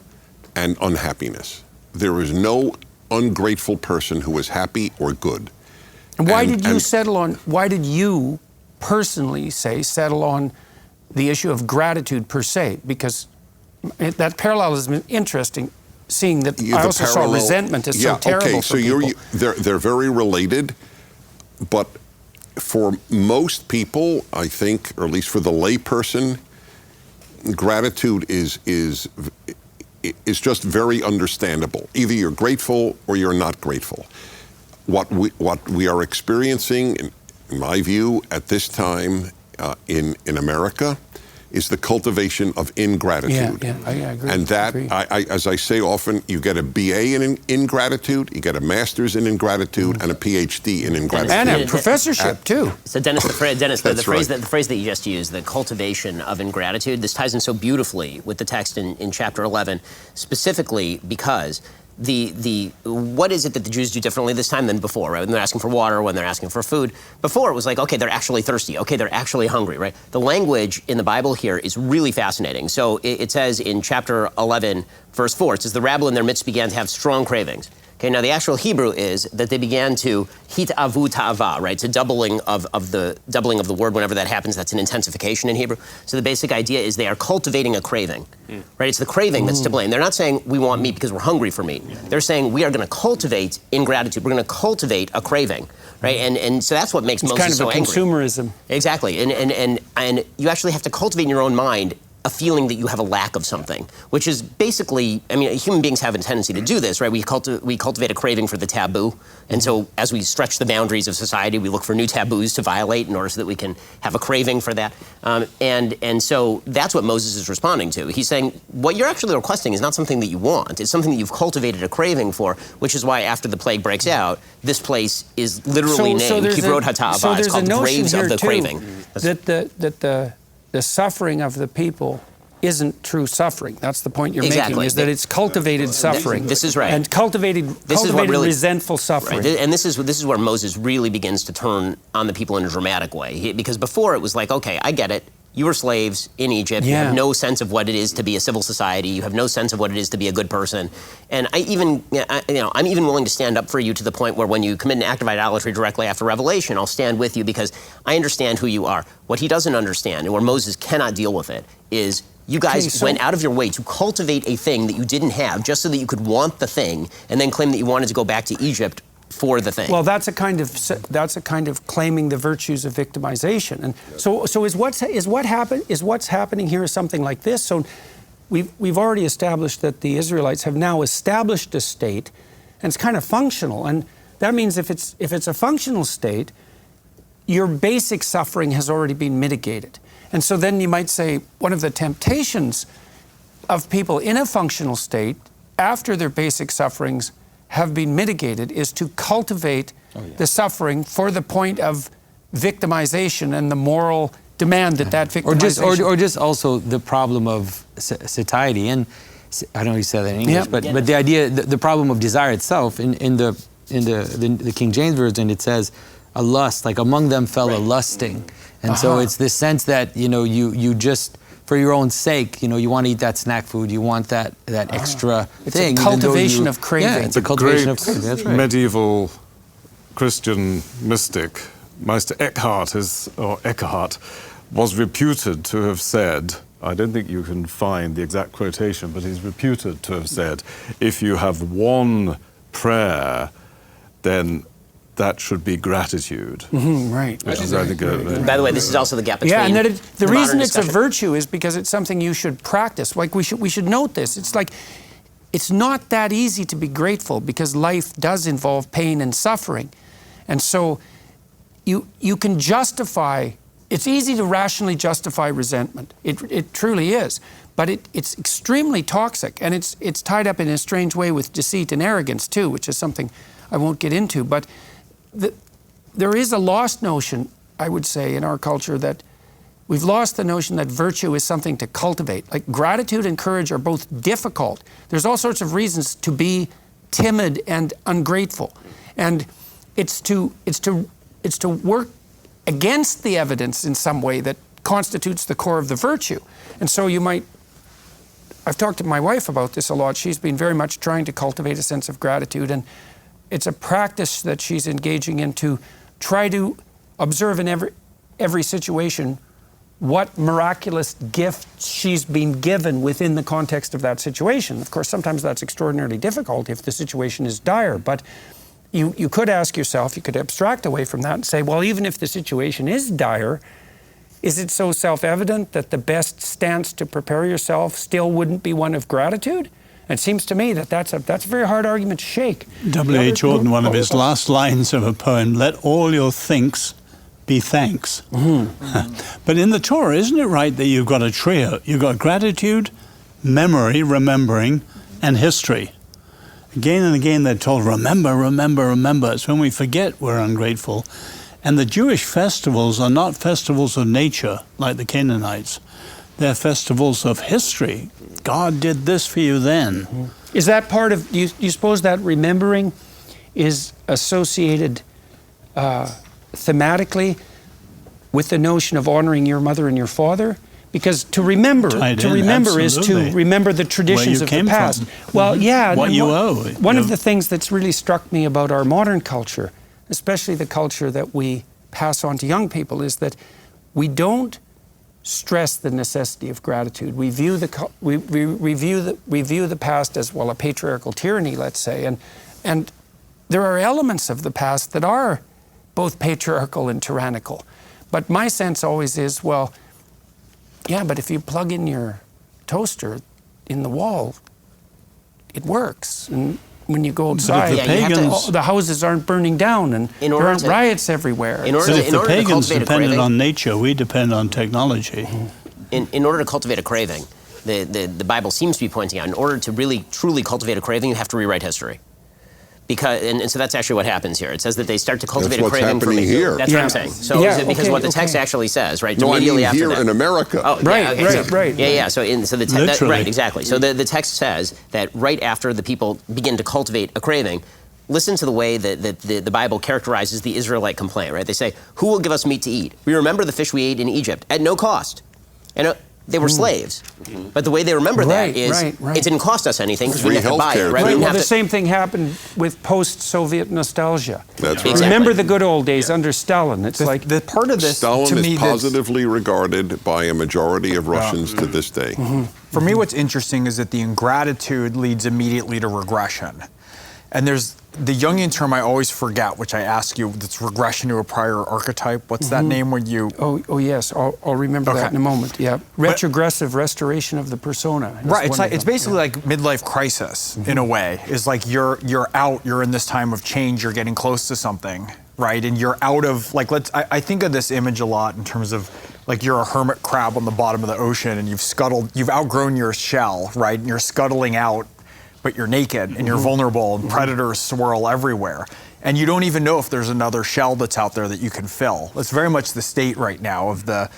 and unhappiness. There is no ungrateful person who is happy or good. And why did you personally settle on the issue of gratitude per se? Because that parallel has been interesting, seeing that I also saw resentment as so terrible for people. They're very related, but for most people, I think, or at least for the layperson, gratitude is just very understandable. Either you're grateful or you're not grateful. what we are experiencing, in my view, at this time in America, is the cultivation of ingratitude. Yeah, I agree. And that, as I say often, you get a BA in ingratitude, you get a master's in ingratitude, and a PhD in ingratitude. And a professorship, too. So Dennis, the right. phrase that you just used, the cultivation of ingratitude, this ties in so beautifully with the text in chapter 11, specifically because what is it that the Jews do differently this time than before, right? When they're asking for water, when they're asking for food. Before, it was like, okay, they're actually thirsty. Okay, they're actually hungry, right? The language in the Bible here is really fascinating. So it says in chapter 11, verse 4, it says, the rabble in their midst began to have strong cravings. Okay, now the actual Hebrew is that they began to hit'avu ta'ava, right? It's a doubling of the word. Whenever that happens, that's an intensification in Hebrew. So the basic idea is they are cultivating a craving, right? It's the craving that's to blame. They're not saying we want meat because we're hungry for meat. They're saying we are going to cultivate ingratitude. We're going to cultivate a craving, right? And so that's what makes Moses so angry. It's kind of a consumerism. Exactly, and you actually have to cultivate in your own mind a feeling that you have a lack of something, which is basically, I mean, human beings have a tendency to do this, right? We cultivate a craving for the taboo, and so as we stretch the boundaries of society, we look for new taboos to violate in order so that we can have a craving for that. And so that's what Moses is responding to. He's saying, what you're actually requesting is not something that you want, it's something that you've cultivated a craving for, which is why after the plague breaks out, this place is literally named Kivrot HaTa'ava. It's called Graves of the Craving. That the suffering of the people isn't true suffering. That's the point you're making, is that it's cultivated suffering. This is right. And cultivated resentful suffering. Right. And this is where Moses really begins to turn on the people in a dramatic way. Because before it was like, okay, I get it. You were slaves in Egypt. You have no sense of what it is to be a civil society. You have no sense of what it is to be a good person. And I'm even willing to stand up for you to the point where when you commit an act of idolatry directly after Revelation, I'll stand with you because I understand who you are. What he doesn't understand, and where Moses cannot deal with it, is you guys went out of your way to cultivate a thing that you didn't have just so that you could want the thing and then claim that you wanted to go back to Egypt for the thing. Well, that's a kind of claiming the virtues of victimization, and so is what's happening here is something like this. So we've already established that the Israelites have now established a state, and it's kind of functional, and that means if it's a functional state, your basic suffering has already been mitigated, and so then you might say one of the temptations of people in a functional state after their basic sufferings have been mitigated is to cultivate the suffering for the point of victimization and the moral demand that victimization... Or just also the problem of satiety. And I don't know if you said that in English, but the idea, the problem of desire itself, in the King James Version, it says a lust, like among them fell a lusting. And so it's this sense that, you just... for your own sake, you want to eat that snack food, you want that extra thing. It's a cultivation of craving. Yeah, it's a cultivation of craving, that's right. Medieval Christian mystic, Meister Eckhart was reputed to have said, I don't think you can find the exact quotation, but he's reputed to have said, if you have one prayer, then that should be gratitude. Right. Which is, I think, by the way, this is also the gap between... Yeah, and that the reason it's a virtue is because it's something you should practice. Like, we should note this. It's like, it's not that easy to be grateful because life does involve pain and suffering. And so you can justify... It's easy to rationally justify resentment. It truly is. But it's extremely toxic, and it's tied up in a strange way with deceit and arrogance, too, which is something I won't get into. But there is a lost notion, I would say, in our culture that we've lost the notion that virtue is something to cultivate. Like, gratitude and courage are both difficult. There's all sorts of reasons to be timid and ungrateful. And it's to work against the evidence in some way that constitutes the core of the virtue. And so I've talked to my wife about this a lot. She's been very much trying to cultivate a sense of gratitude, and it's a practice that she's engaging in to try to observe in every situation what miraculous gift she's been given within the context of that situation. Of course, sometimes that's extraordinarily difficult if the situation is dire, but you could ask yourself, you could abstract away from that and say, well, even if the situation is dire, is it so self-evident that the best stance to prepare yourself still wouldn't be one of gratitude? It seems to me that that's a very hard argument to shake. W.H. Jordan, one of his last lines of a poem, "Let all your thinks be thanks." But in the Torah, isn't it right that you've got a trio? You've got gratitude, memory, remembering, and history. Again and again they're told, remember, remember, remember. It's when we forget we're ungrateful. And the Jewish festivals are not festivals of nature like the Canaanites. They're festivals of history. God did this for you then. Is that part of, do you suppose that remembering is associated thematically with the notion of honoring your mother and your father? Because to remember is to remember the traditions of the past. Well, yeah. What you owe. One of the things that's really struck me about our modern culture, especially the culture that we pass on to young people, is that we don't stress the necessity of gratitude. We view the past as, well, a patriarchal tyranny, let's say, and there are elements of the past that are both patriarchal and tyrannical. But my sense always is, well, yeah, but if you plug in your toaster in the wall, it works. And when you go outside, the houses aren't burning down and there aren't riots everywhere. So if the pagans depended on nature, we depend on technology. In order to cultivate a craving, the Bible seems to be pointing out, in order to really, truly cultivate a craving, you have to rewrite history. And so that's actually what happens here. It says that they start to cultivate a craving for me. That's what I'm saying. So because what the text actually says, right? No, immediately I mean here after in America. Oh, right. Yeah. So right, exactly. So the text says that right after the people begin to cultivate a craving, listen to the way that the Bible characterizes the Israelite complaint, right? They say, "Who will give us meat to eat? We remember the fish we ate in Egypt at no cost." And they were slaves. But the way they remember that is it didn't cost us anything because we didn't have to buy it. Right? Well, the same thing happened with post-Soviet nostalgia. That's right. Remember the good old days under Stalin. It's like the part of this Stalin to me is positively regarded by a majority of Russians to this day. For me, what's interesting is that the ingratitude leads immediately to regression. And there's the Jungian term I always forget, which I ask you, that's regression to a prior archetype. What's that name when you... Oh yes, I'll remember that in a moment, yeah. Retrogressive restoration of the persona. Right, it's basically like midlife crisis, in a way. It's like you're in this time of change, you're getting close to something, right? And you're out of, like, I think of this image a lot in terms of, like, you're a hermit crab on the bottom of the ocean and you've outgrown your shell, right? And you're scuttling out, but you're naked and you're vulnerable and predators swirl everywhere. And you don't even know if there's another shell that's out there that you can fill. It's very much the state right now of the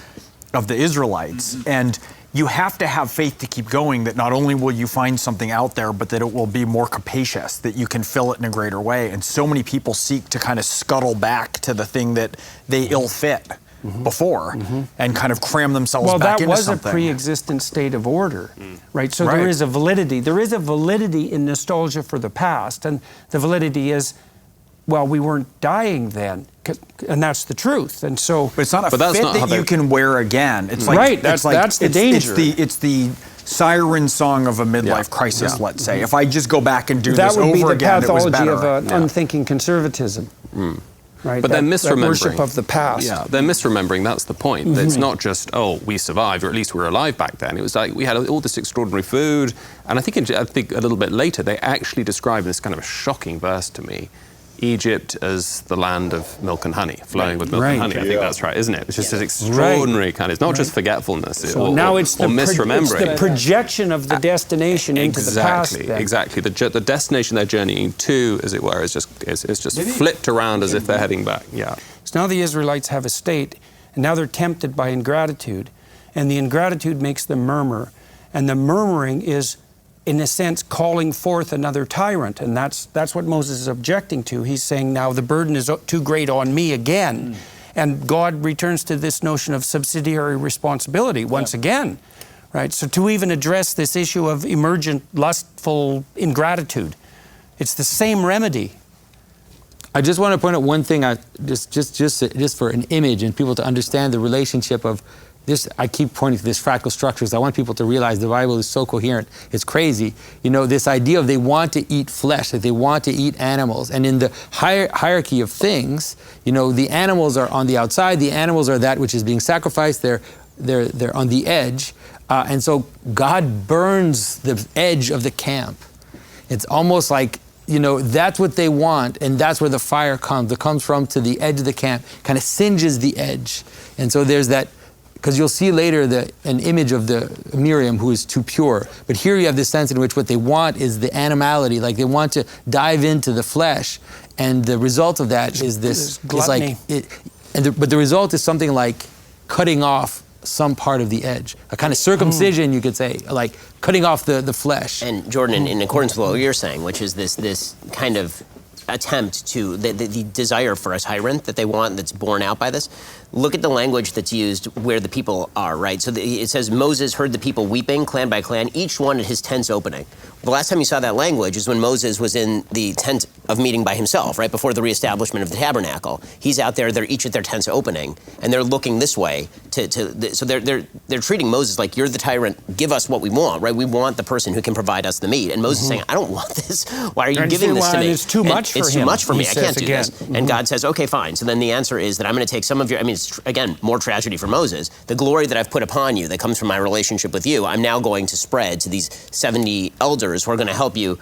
Israelites. And you have to have faith to keep going, that not only will you find something out there, but that it will be more capacious, that you can fill it in a greater way. And so many people seek to kind of scuttle back to the thing that they ill-fit before and kind of cram themselves back into something. Well, that was a pre-existent state of order, right? So there is a validity. There is a validity in nostalgia for the past, and the validity is, well, we weren't dying then, and that's the truth. And so, but it's not a fit that you can wear again. It's like, right. That's the danger. It's the siren song of a midlife crisis. Let's say, if I just go back and do this over again, it was better. That would be the pathology of an unthinking conservatism. Right, but they're misremembering. That worship of the past. Yeah, they're misremembering. That's the point. It's not just, oh, we survived, or at least we were alive back then. It was like we had all this extraordinary food. And I think a little bit later, they actually describe this kind of a shocking verse to me, Egypt as the land of milk and honey, flowing with milk and honey. I think that's right, isn't it? It's just an extraordinary kind of, it's not just forgetfulness or misremembering. It's the projection of the destination into the past. Exactly. The destination they're journeying to, as it were, is just flipped around as if they're heading back. Yeah. So now the Israelites have a state, and now they're tempted by ingratitude, and the ingratitude makes them murmur, and the murmuring is, in a sense, calling forth another tyrant, and that's what Moses is objecting to. He's saying, now the burden is too great on me again. And God returns to this notion of subsidiary responsibility once again, right? So to even address this issue of emergent, lustful ingratitude, it's the same remedy. I just want to point out one thing, just for an image and people to understand the relationship of this. I keep pointing to this fractal structures. I want people to realize the Bible is so coherent. It's crazy. You know, this idea of they want to eat flesh, that they want to eat animals. And in the hierarchy of things, you know, the animals are on the outside. The animals are that which is being sacrificed. They're on the edge. And so God burns the edge of the camp. It's almost like, that's what they want, and that's where the fire comes. It comes from to the edge of the camp, kind of singes the edge. And so there's that, because you'll see later an image of the Miriam who is too pure. But here you have this sense in which what they want is the animality, like they want to dive into the flesh. And the result of that is this, gluttony. But the result is something like cutting off some part of the edge, a kind of circumcision, you could say, like cutting off the flesh. And Jordan, in accordance with what you're saying, which is this kind of attempt to, the desire for a tyrant that they want that's borne out by this, look at the language that's used where the people are, right? So it says, Moses heard the people weeping, clan by clan, each one at his tent's opening. The last time you saw that language is when Moses was in the tent of meeting by himself, right, before the reestablishment of the tabernacle. He's out there, they're each at their tent's opening, and they're looking this way so they're treating Moses like, you're the tyrant, give us what we want, right? We want the person who can provide us the meat. And Moses is saying, I don't want this. Why are you giving this to me? It's too much for him. It's too much for me. I can't do again. this. And God says, okay, fine. So then the answer is that I'm going to take some of your, it's, again, more tragedy for Moses. The glory that I've put upon you that comes from my relationship with you, I'm now going to spread to these 70 elders who are going to help you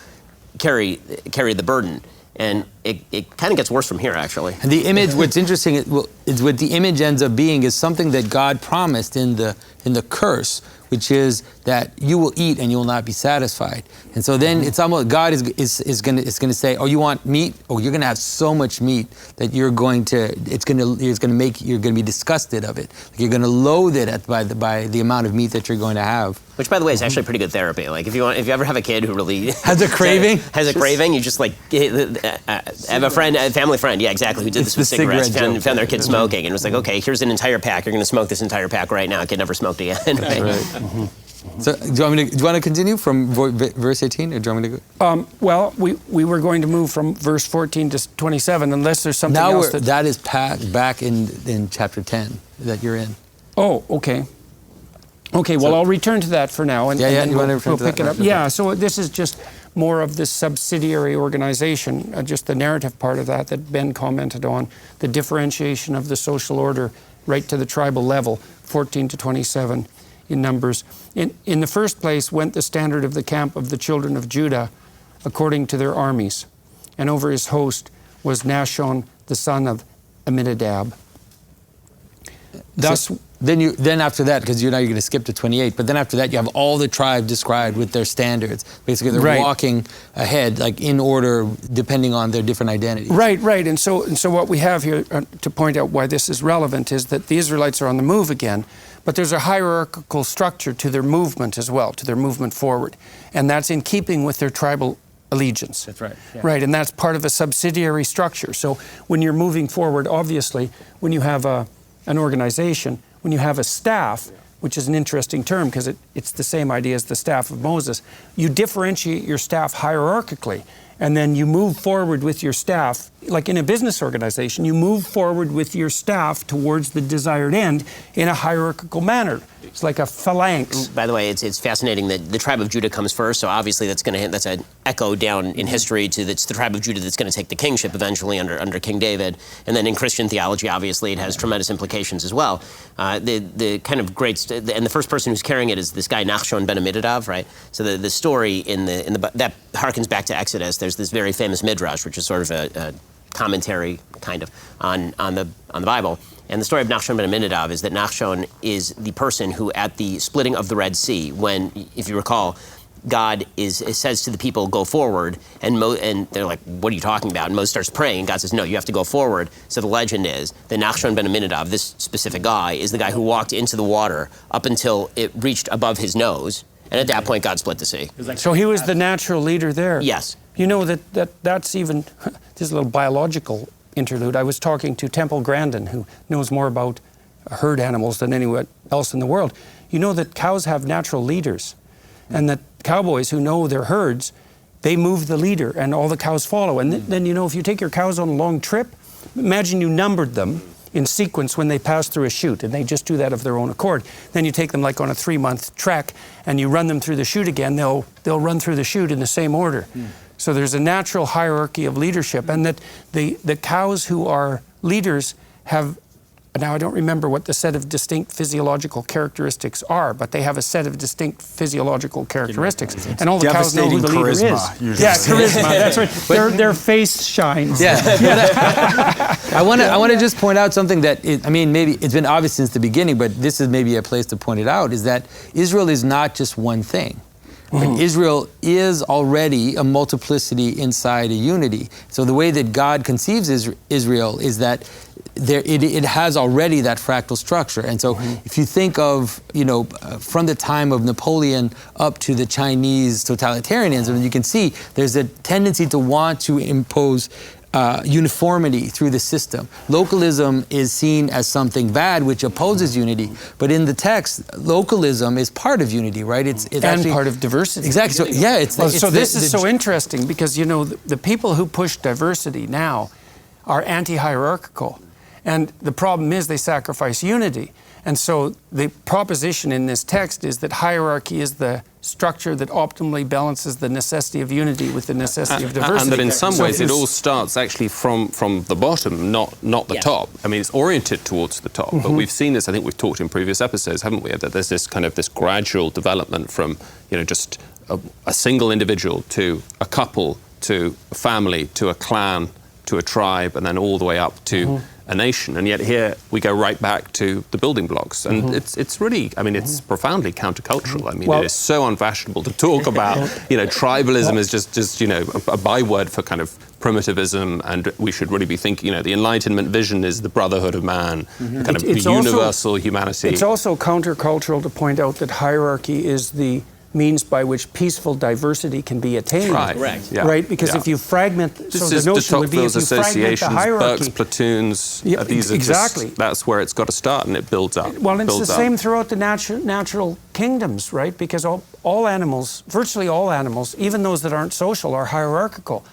carry the burden. And it kind of gets worse from here, actually. And the image, what's interesting is what the image ends up being is something that God promised in the curse, which is that you will eat and you will not be satisfied. And so then it's almost, God is going to say, oh, you want meat? Oh, you're going to have so much meat that you're going to be disgusted of it. Like you're going to loathe it by the amount of meat that you're going to have. Which, by the way, is actually pretty good therapy. Like if you ever have a kid who really has a craving, you just like have a family friend, yeah, exactly, who did this with cigarettes, found their kid smoking, and was like, okay, here's an entire pack. You're going to smoke this entire pack right now. Kid never smoked again. That's right. So do you want to continue from verse 18, or do you want me to go? Well, we were going to move from verse 14 to 27, unless there's something else that is back in chapter 10 that you're in. Oh, okay. Okay, well, I'll return to that for now, and then we'll pick it up. Yeah, so this is just more of this subsidiary organization, just the narrative part of that Ben commented on, the differentiation of the social order right to the tribal level, 14 to 27 in Numbers. In the first place went the standard of the camp of the children of Judah according to their armies, and over his host was Nashon, the son of Amminadab. Thus, then after that, because you're going to skip to 28, but then after that you have all the tribes described with their standards. Basically, they're walking ahead, like in order, depending on their different identities. Right. And so what we have here to point out why this is relevant is that the Israelites are on the move again, but there's a hierarchical structure to their movement as well, to their movement forward, and that's in keeping with their tribal allegiance. That's right. Yeah. Right, and that's part of a subsidiary structure. So when you're moving forward, obviously, when you have an organization, when you have a staff, which is an interesting term because it's the same idea as the staff of Moses, you differentiate your staff hierarchically, and then you move forward with your staff, like in a business organization, you move forward with your staff towards the desired end in a hierarchical manner. It's like a phalanx. By the way, it's fascinating that the tribe of Judah comes first, so obviously that's an echo down in history to it's the tribe of Judah that's going to take the kingship eventually under King David. And then in Christian theology, obviously, it has tremendous implications as well. The kind of great, and the first person who's carrying it is this guy Nachshon ben Amminadab, right? So the story in the that harkens back to Exodus. There's this very famous midrash, which is sort of a commentary kind of on the Bible. And the story of Nachshon ben Amminadab is that Nachshon is the person who, at the splitting of the Red Sea, when, if you recall, God says to the people, go forward, and they're like, what are you talking about? And Moses starts praying, and God says, no, you have to go forward. So the legend is that Nachshon ben Amminadab, this specific guy, is the guy who walked into the water up until it reached above his nose, and at that point, God split the sea. So he was the natural leader there. Yes. You know that's even, this is a little biological interlude. I was talking to Temple Grandin, who knows more about herd animals than anyone else in the world. You know that cows have natural leaders, and that cowboys who know their herds, they move the leader, and all the cows follow. And then, you know, if you take your cows on a long trip, imagine you numbered them in sequence when they pass through a chute, and they just do that of their own accord. Then you take them like on a 3-month trek, and you run them through the chute again, they'll run through the chute in the same order. So there's a natural hierarchy of leadership, and that the cows who are leaders have now I don't remember what the set of distinct physiological characteristics are, but they have a set of distinct physiological characteristics. And all the cows know who the leader is. Usually. Yeah, charisma, that's right. Their face shines. Yeah. I want to just point out something that, maybe it's been obvious since the beginning, but this is maybe a place to point it out, is that Israel is not just one thing. Right? Israel is already a multiplicity inside a unity. So the way that God conceives Israel is that it has already that fractal structure. And so if you think of, from the time of Napoleon up to the Chinese totalitarianism, you can see there's a tendency to want to impose uniformity through the system. Localism is seen as something bad, which opposes unity. But in the text, localism is part of unity, right? It's and actually part of diversity. Exactly. So yeah, this is so interesting because the people who push diversity now are anti-hierarchical, and the problem is they sacrifice unity. And so the proposition in this text is that hierarchy is the structure that optimally balances the necessity of unity with the necessity of diversity. And that in some ways it all starts actually from the bottom, not the top. I mean, it's oriented towards the top, but we've seen this, I think we've talked in previous episodes, haven't we, that there's this kind of this gradual development from, just a single individual to a couple to a family to a clan to a tribe and then all the way up to a nation. And yet here we go right back to the building blocks. And it's really, it's profoundly countercultural. It is so unfashionable to talk about, tribalism is just a byword for kind of primitivism, and we should really be thinking, the Enlightenment vision is the brotherhood of man, kind of universal humanity. It's also countercultural to point out that hierarchy is the means by which peaceful diversity can be attained. Right. Correct. Yeah. Right? Because if you fragment, this so is the notion would be if you fragment the hierarchy. Burke's platoons, Yeah, these are exactly. That's where it's got to start, and it builds up. Well, it's the same throughout the natural kingdoms, right? Because all animals, virtually all animals, even those that aren't social, are hierarchical.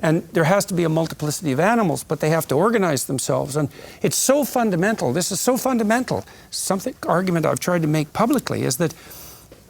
And there has to be a multiplicity of animals, but they have to organize themselves. And it's so fundamental. This is so fundamental. Argument I've tried to make publicly is that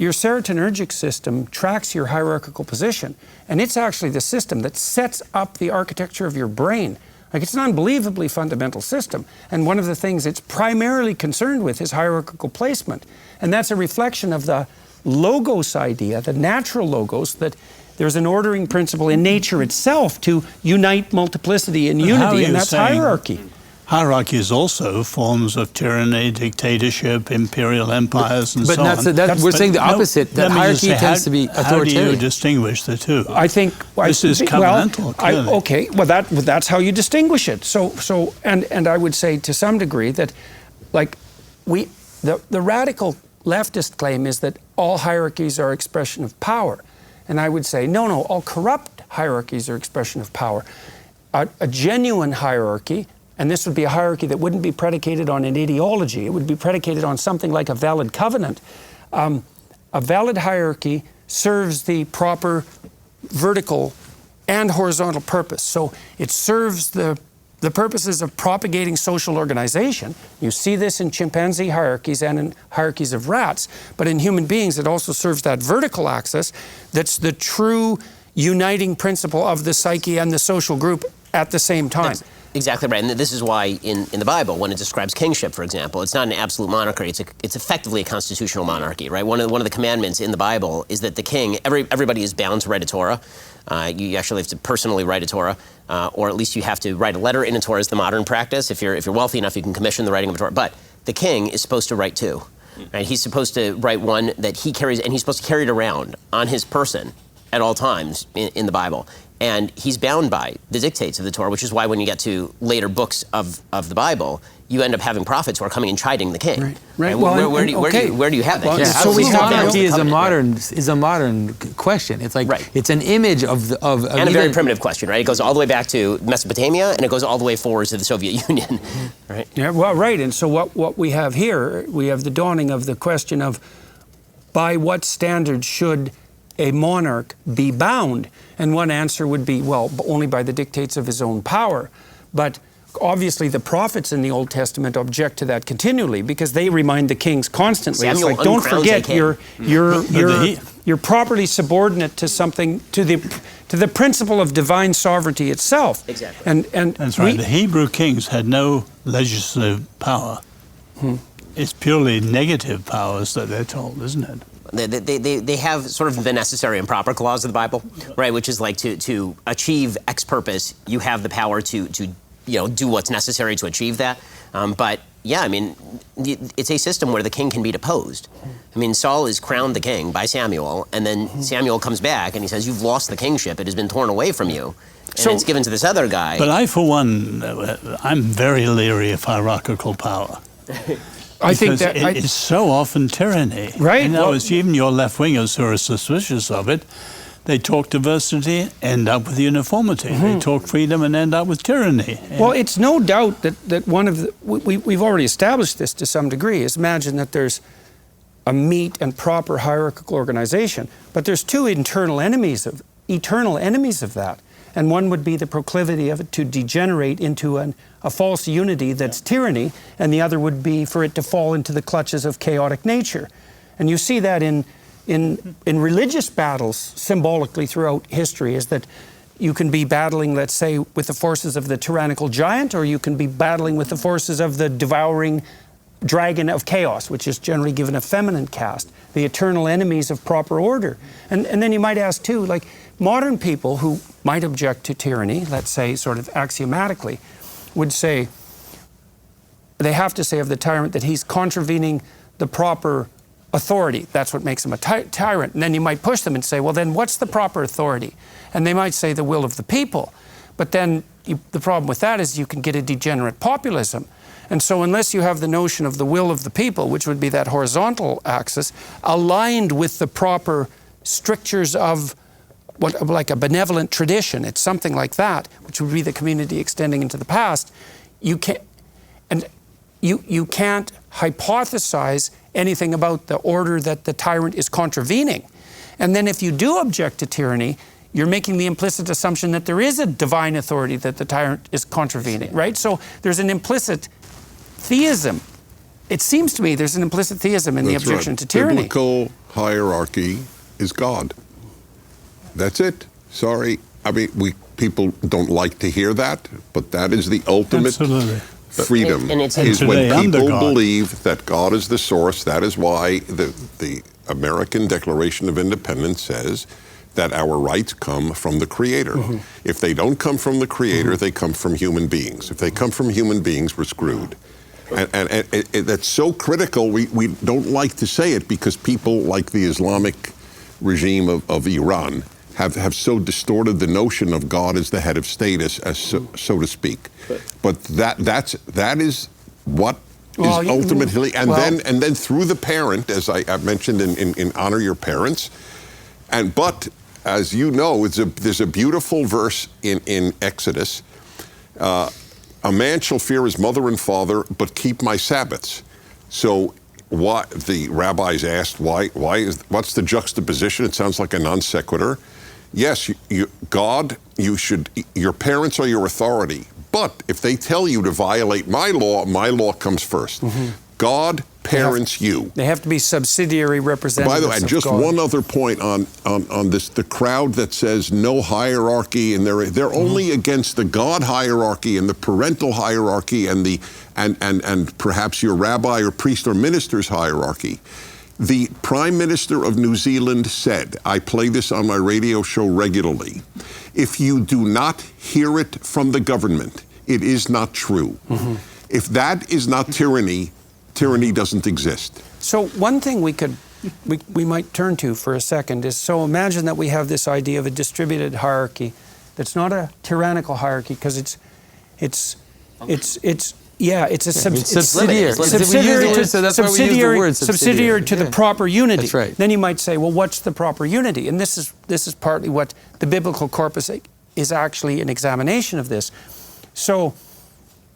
your serotonergic system tracks your hierarchical position, and it's actually the system that sets up the architecture of your brain. Like, it's an unbelievably fundamental system, and one of the things it's primarily concerned with is hierarchical placement. And that's a reflection of the logos idea, the natural logos, that there's an ordering principle in nature itself to unite multiplicity and unity, and that's hierarchy. Hierarchy is also forms of tyranny, dictatorship, imperial empires, and so on. But we're saying the opposite, that hierarchy tends to be authoritarian. How do you distinguish the two? I think this is covenantal. That's how you distinguish it. And I would say to some degree that, the radical leftist claim is that all hierarchies are expression of power, and I would say no, all corrupt hierarchies are expression of power. A genuine hierarchy. And this would be a hierarchy that wouldn't be predicated on an ideology. It would be predicated on something like a valid covenant. A valid hierarchy serves the proper vertical and horizontal purpose. So it serves the purposes of propagating social organization. You see this in chimpanzee hierarchies and in hierarchies of rats. But in human beings, it also serves that vertical axis that's the true uniting principle of the psyche and the social group at the same time. That's exactly right, and this is why in the Bible, when it describes kingship, for example, it's not an absolute monarchy. It's effectively a constitutional monarchy, right? One of the commandments in the Bible is that the king, everybody is bound to write a Torah. You actually have to personally write a Torah, or at least you have to write a letter in a Torah. Is the modern practice. If you're wealthy enough, you can commission the writing of a Torah. But the king is supposed to write two. Right? He's supposed to write one that he carries, and he's supposed to carry it around on his person at all times in the Bible. And he's bound by the dictates of the Torah, which is why when you get to later books of the Bible, you end up having prophets who are coming and chiding the king. Right. Well, where do you have that? Well, so sovereignty is a modern question. It's like it's an image of and a very primitive question, right? It goes all the way back to Mesopotamia, and it goes all the way forward to the Soviet Union, right? Yeah. Well, right. And so what we have here, we have the dawning of the question of by what standard should a monarch be bound? And one answer would be, well, only by the dictates of his own power. But obviously the prophets in the Old Testament object to that continually because they remind the kings constantly. Samuel it's like, don't uncrowns forget a king. you're properly subordinate to something, to the principle of divine sovereignty itself. Exactly. And That's right. The Hebrew kings had no legislative power. It's purely negative powers that they're told, isn't it? They have sort of the necessary and proper clause of the Bible, right? Which is like to achieve X purpose, you have the power to do what's necessary to achieve that. But yeah, I mean, it's a system where the king can be deposed. I mean, Saul is crowned the king by Samuel, and then Samuel comes back and he says, "You've lost the kingship; it has been torn away from you." And it's given to this other guy. But I, for one, I'm very leery of hierarchical power. I think that it's so often tyranny. Right. In other words, even your left-wingers who are suspicious of it, they talk diversity, end up with uniformity. They talk freedom and end up with tyranny. Well, it's no doubt that one of the, we've already established this to some degree, is imagine that there's a meet and proper hierarchical organization, but there's two eternal enemies of that. And one would be the proclivity of it to degenerate into a false unity that's tyranny, and the other would be for it to fall into the clutches of chaotic nature. And you see that in religious battles symbolically throughout history, is that you can be battling, let's say, with the forces of the tyrannical giant, or you can be battling with the forces of the devouring dragon of chaos, which is generally given a feminine cast, the eternal enemies of proper order. And then you might ask too, like modern people who might object to tyranny, let's say sort of axiomatically, would say, they have to say of the tyrant that he's contravening the proper authority. That's what makes him a tyrant. And then you might push them and say, well, then what's the proper authority? And they might say the will of the people. But then the problem with that is you can get a degenerate populism. And so unless you have the notion of the will of the people, which would be that horizontal axis, aligned with the proper strictures of what, like a benevolent tradition, it's something like that, which would be the community extending into the past, you can't hypothesize anything about the order that the tyrant is contravening. And then if you do object to tyranny, you're making the implicit assumption that there is a divine authority that the tyrant is contravening, right? So there's an implicit theism. It seems to me there's an implicit theism in the objection to tyranny. Biblical hierarchy is God. That's it. Sorry. I mean, people don't like to hear that, but that is the ultimate freedom. And it's is when people believe that God is the source. That is why the American Declaration of Independence says that our rights come from the Creator. If they don't come from the Creator, they come from human beings. If they come from human beings, we're screwed. And that's so critical, we don't like to say it because people like the Islamic regime of Iran have so distorted the notion of God as the head of state, as so to speak. But that is what is ultimately, and then through the parent, as I've mentioned in Honor Your Parents, but as you know, there's a beautiful verse in Exodus. A man shall fear his mother and father, but keep my Sabbaths. So why, the rabbis asked, what's the juxtaposition? It sounds like a non sequitur. Yes, your parents are your authority. But if they tell you to violate my law comes first. God parents you. They have to be subsidiary representatives. By the way, and just one other point on this: the crowd that says no hierarchy, and they're only against the God hierarchy and the parental hierarchy and perhaps your rabbi or priest or minister's hierarchy. The Prime Minister of New Zealand said, I play this on my radio show regularly, if you do not hear it from the government, it is not true. If that is not tyranny, tyranny doesn't exist. So one thing we might turn to for a second is, so imagine that we have this idea of a distributed hierarchy that's not a tyrannical hierarchy, because it's subsidiary to the proper unity. That's right. Then you might say, well, what's the proper unity? And this is partly what the biblical corpus is actually an examination of this. So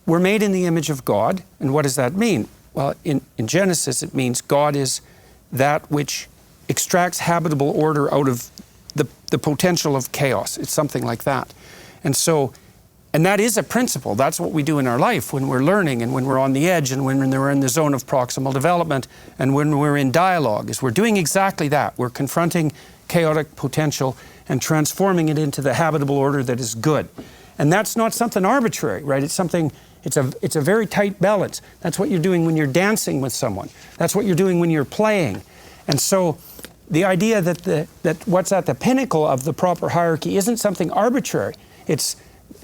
we're made in the image of God, and what does that mean? Well, in Genesis, it means God is that which extracts habitable order out of the potential of chaos. It's something like that. And so And that is a principle. That's what we do in our life when we're learning and when we're on the edge and when we're in the zone of proximal development and when we're in dialogue, is we're doing exactly that. We're confronting chaotic potential and transforming it into the habitable order that is good. And that's not something arbitrary, right? It's a very tight balance. That's what you're doing when you're dancing with someone. That's what you're doing when you're playing. And so the idea that what's at the pinnacle of the proper hierarchy isn't something arbitrary. It's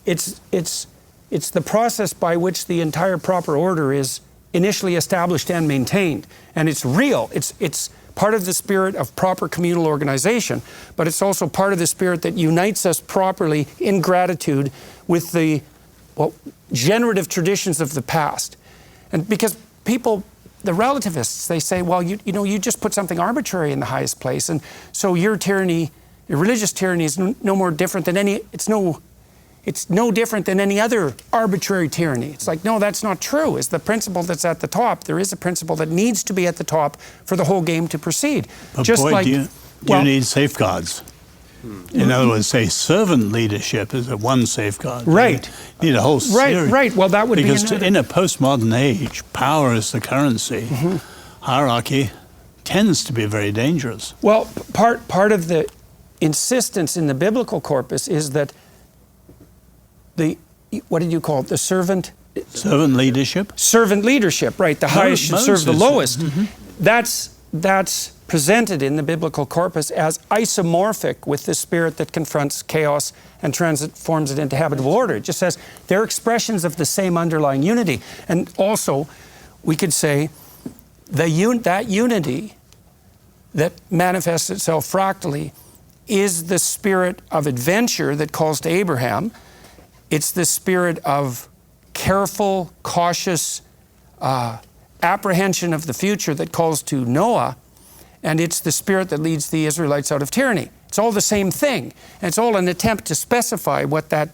the process by which the entire proper order is initially established and maintained. And it's real. It's part of the spirit of proper communal organization, but it's also part of the spirit that unites us properly in gratitude with the generative traditions of the past. And because people, the relativists, they say, well, you just put something arbitrary in the highest place, and so your tyranny, your religious tyranny, is no more different than it's no different than any other arbitrary tyranny. It's like, no, that's not true. It's the principle that's at the top. There is a principle that needs to be at the top for the whole game to proceed. But just boy, like, do you need safeguards. In other words, say servant leadership is one safeguard. Right. You need a whole series. Right. Well, that would because be in a postmodern age, power is the currency. Hierarchy tends to be very dangerous. Well, part of the insistence in the biblical corpus is that what did you call it? The servant leadership? Servant leadership, right. The highest should serve the lowest. That's presented in the biblical corpus as isomorphic with the spirit that confronts chaos and transforms it into habitable order. It just says they're expressions of the same underlying unity. And also, we could say that unity that manifests itself fractally is the spirit of adventure that calls to Abraham. It's the spirit of careful, cautious apprehension of the future that calls to Noah, and it's the spirit that leads the Israelites out of tyranny. It's all the same thing, and it's all an attempt to specify what that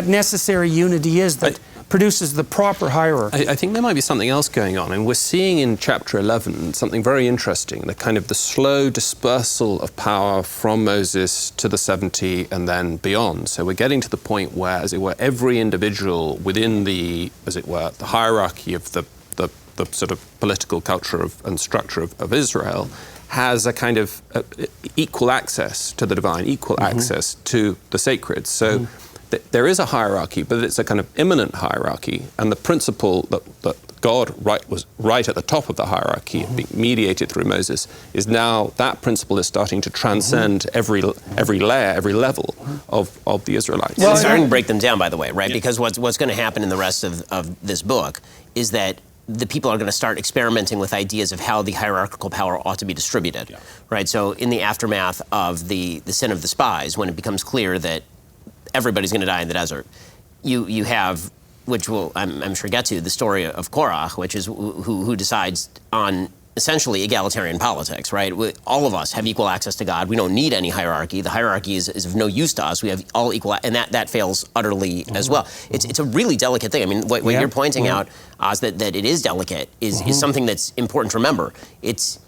necessary unity is that produces the proper hierarchy. I think there might be something else going on, and we're seeing in chapter 11 something very interesting, the slow dispersal of power from Moses to the 70 and then beyond. So we're getting to the point where, as it were, every individual within the hierarchy of the sort of political culture and structure of Israel has a kind of equal access to the divine, equal access to the sacred. So there is a hierarchy, but it's a kind of immanent hierarchy, and the principle that God was right at the top of the hierarchy, being mediated through Moses, is now that principle is starting to transcend every layer, every level of the Israelites. Well, it's starting to break them down, by the way, right? Yeah. Because what's going to happen in the rest of this book is that the people are going to start experimenting with ideas of how the hierarchical power ought to be distributed, right? So in the aftermath of the sin of the spies, when it becomes clear that everybody's going to die in the desert, you have, which I'm sure get to, the story of Korah, which is who decides on essentially egalitarian politics, right? All of us have equal access to God. We don't need any hierarchy. The hierarchy is of no use to us. We have all equal, and that fails utterly as well. It's a really delicate thing. I mean, what you're pointing out, Oz, that it is delicate is something that's important to remember. It's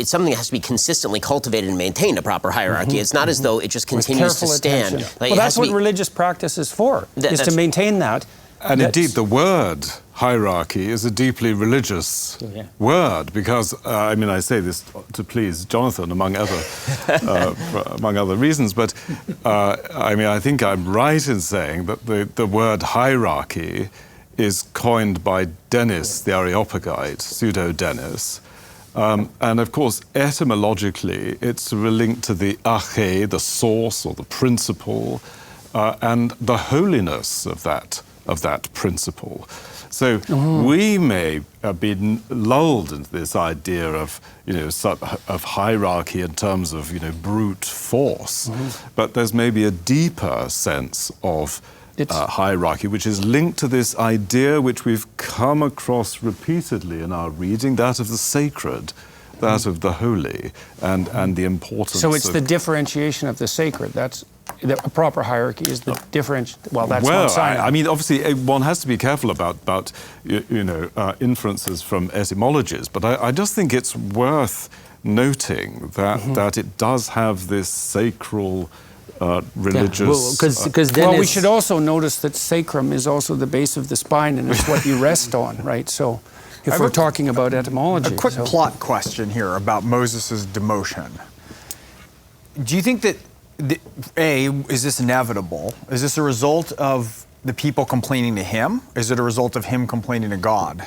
something that has to be consistently cultivated and maintained, a proper hierarchy. It's not as though it just continues to stand. Well, that's what religious practice is for, is to maintain that. And indeed, the word hierarchy is a deeply religious word, because, I say this to please Jonathan, among other reasons, but, I think I'm right in saying that the word hierarchy is coined by Dennis, the Areopagite, pseudo-Dennis. And of course, etymologically, it's linked to the arche, the source or the principle, and the holiness of that principle. So we may be lulled into this idea of hierarchy in terms of brute force, but there's maybe a deeper sense of hierarchy, which is linked to this idea which we've come across repeatedly in our reading, that of the sacred, that of the holy, and the importance. So it's the differentiation of the sacred. That's a proper hierarchy is the differentiation. Well, that's one sign. Obviously, one has to be careful about inferences from etymologies, but I just think it's worth noting that it does have this sacral religious. Because then Well, we should also notice that sacrum is also the base of the spine, and it's what you rest on, right? So if we're talking about etymology. A quick plot question here about Moses' demotion. Do you think that, is this inevitable? Is this a result of the people complaining to him? Is it a result of him complaining to God?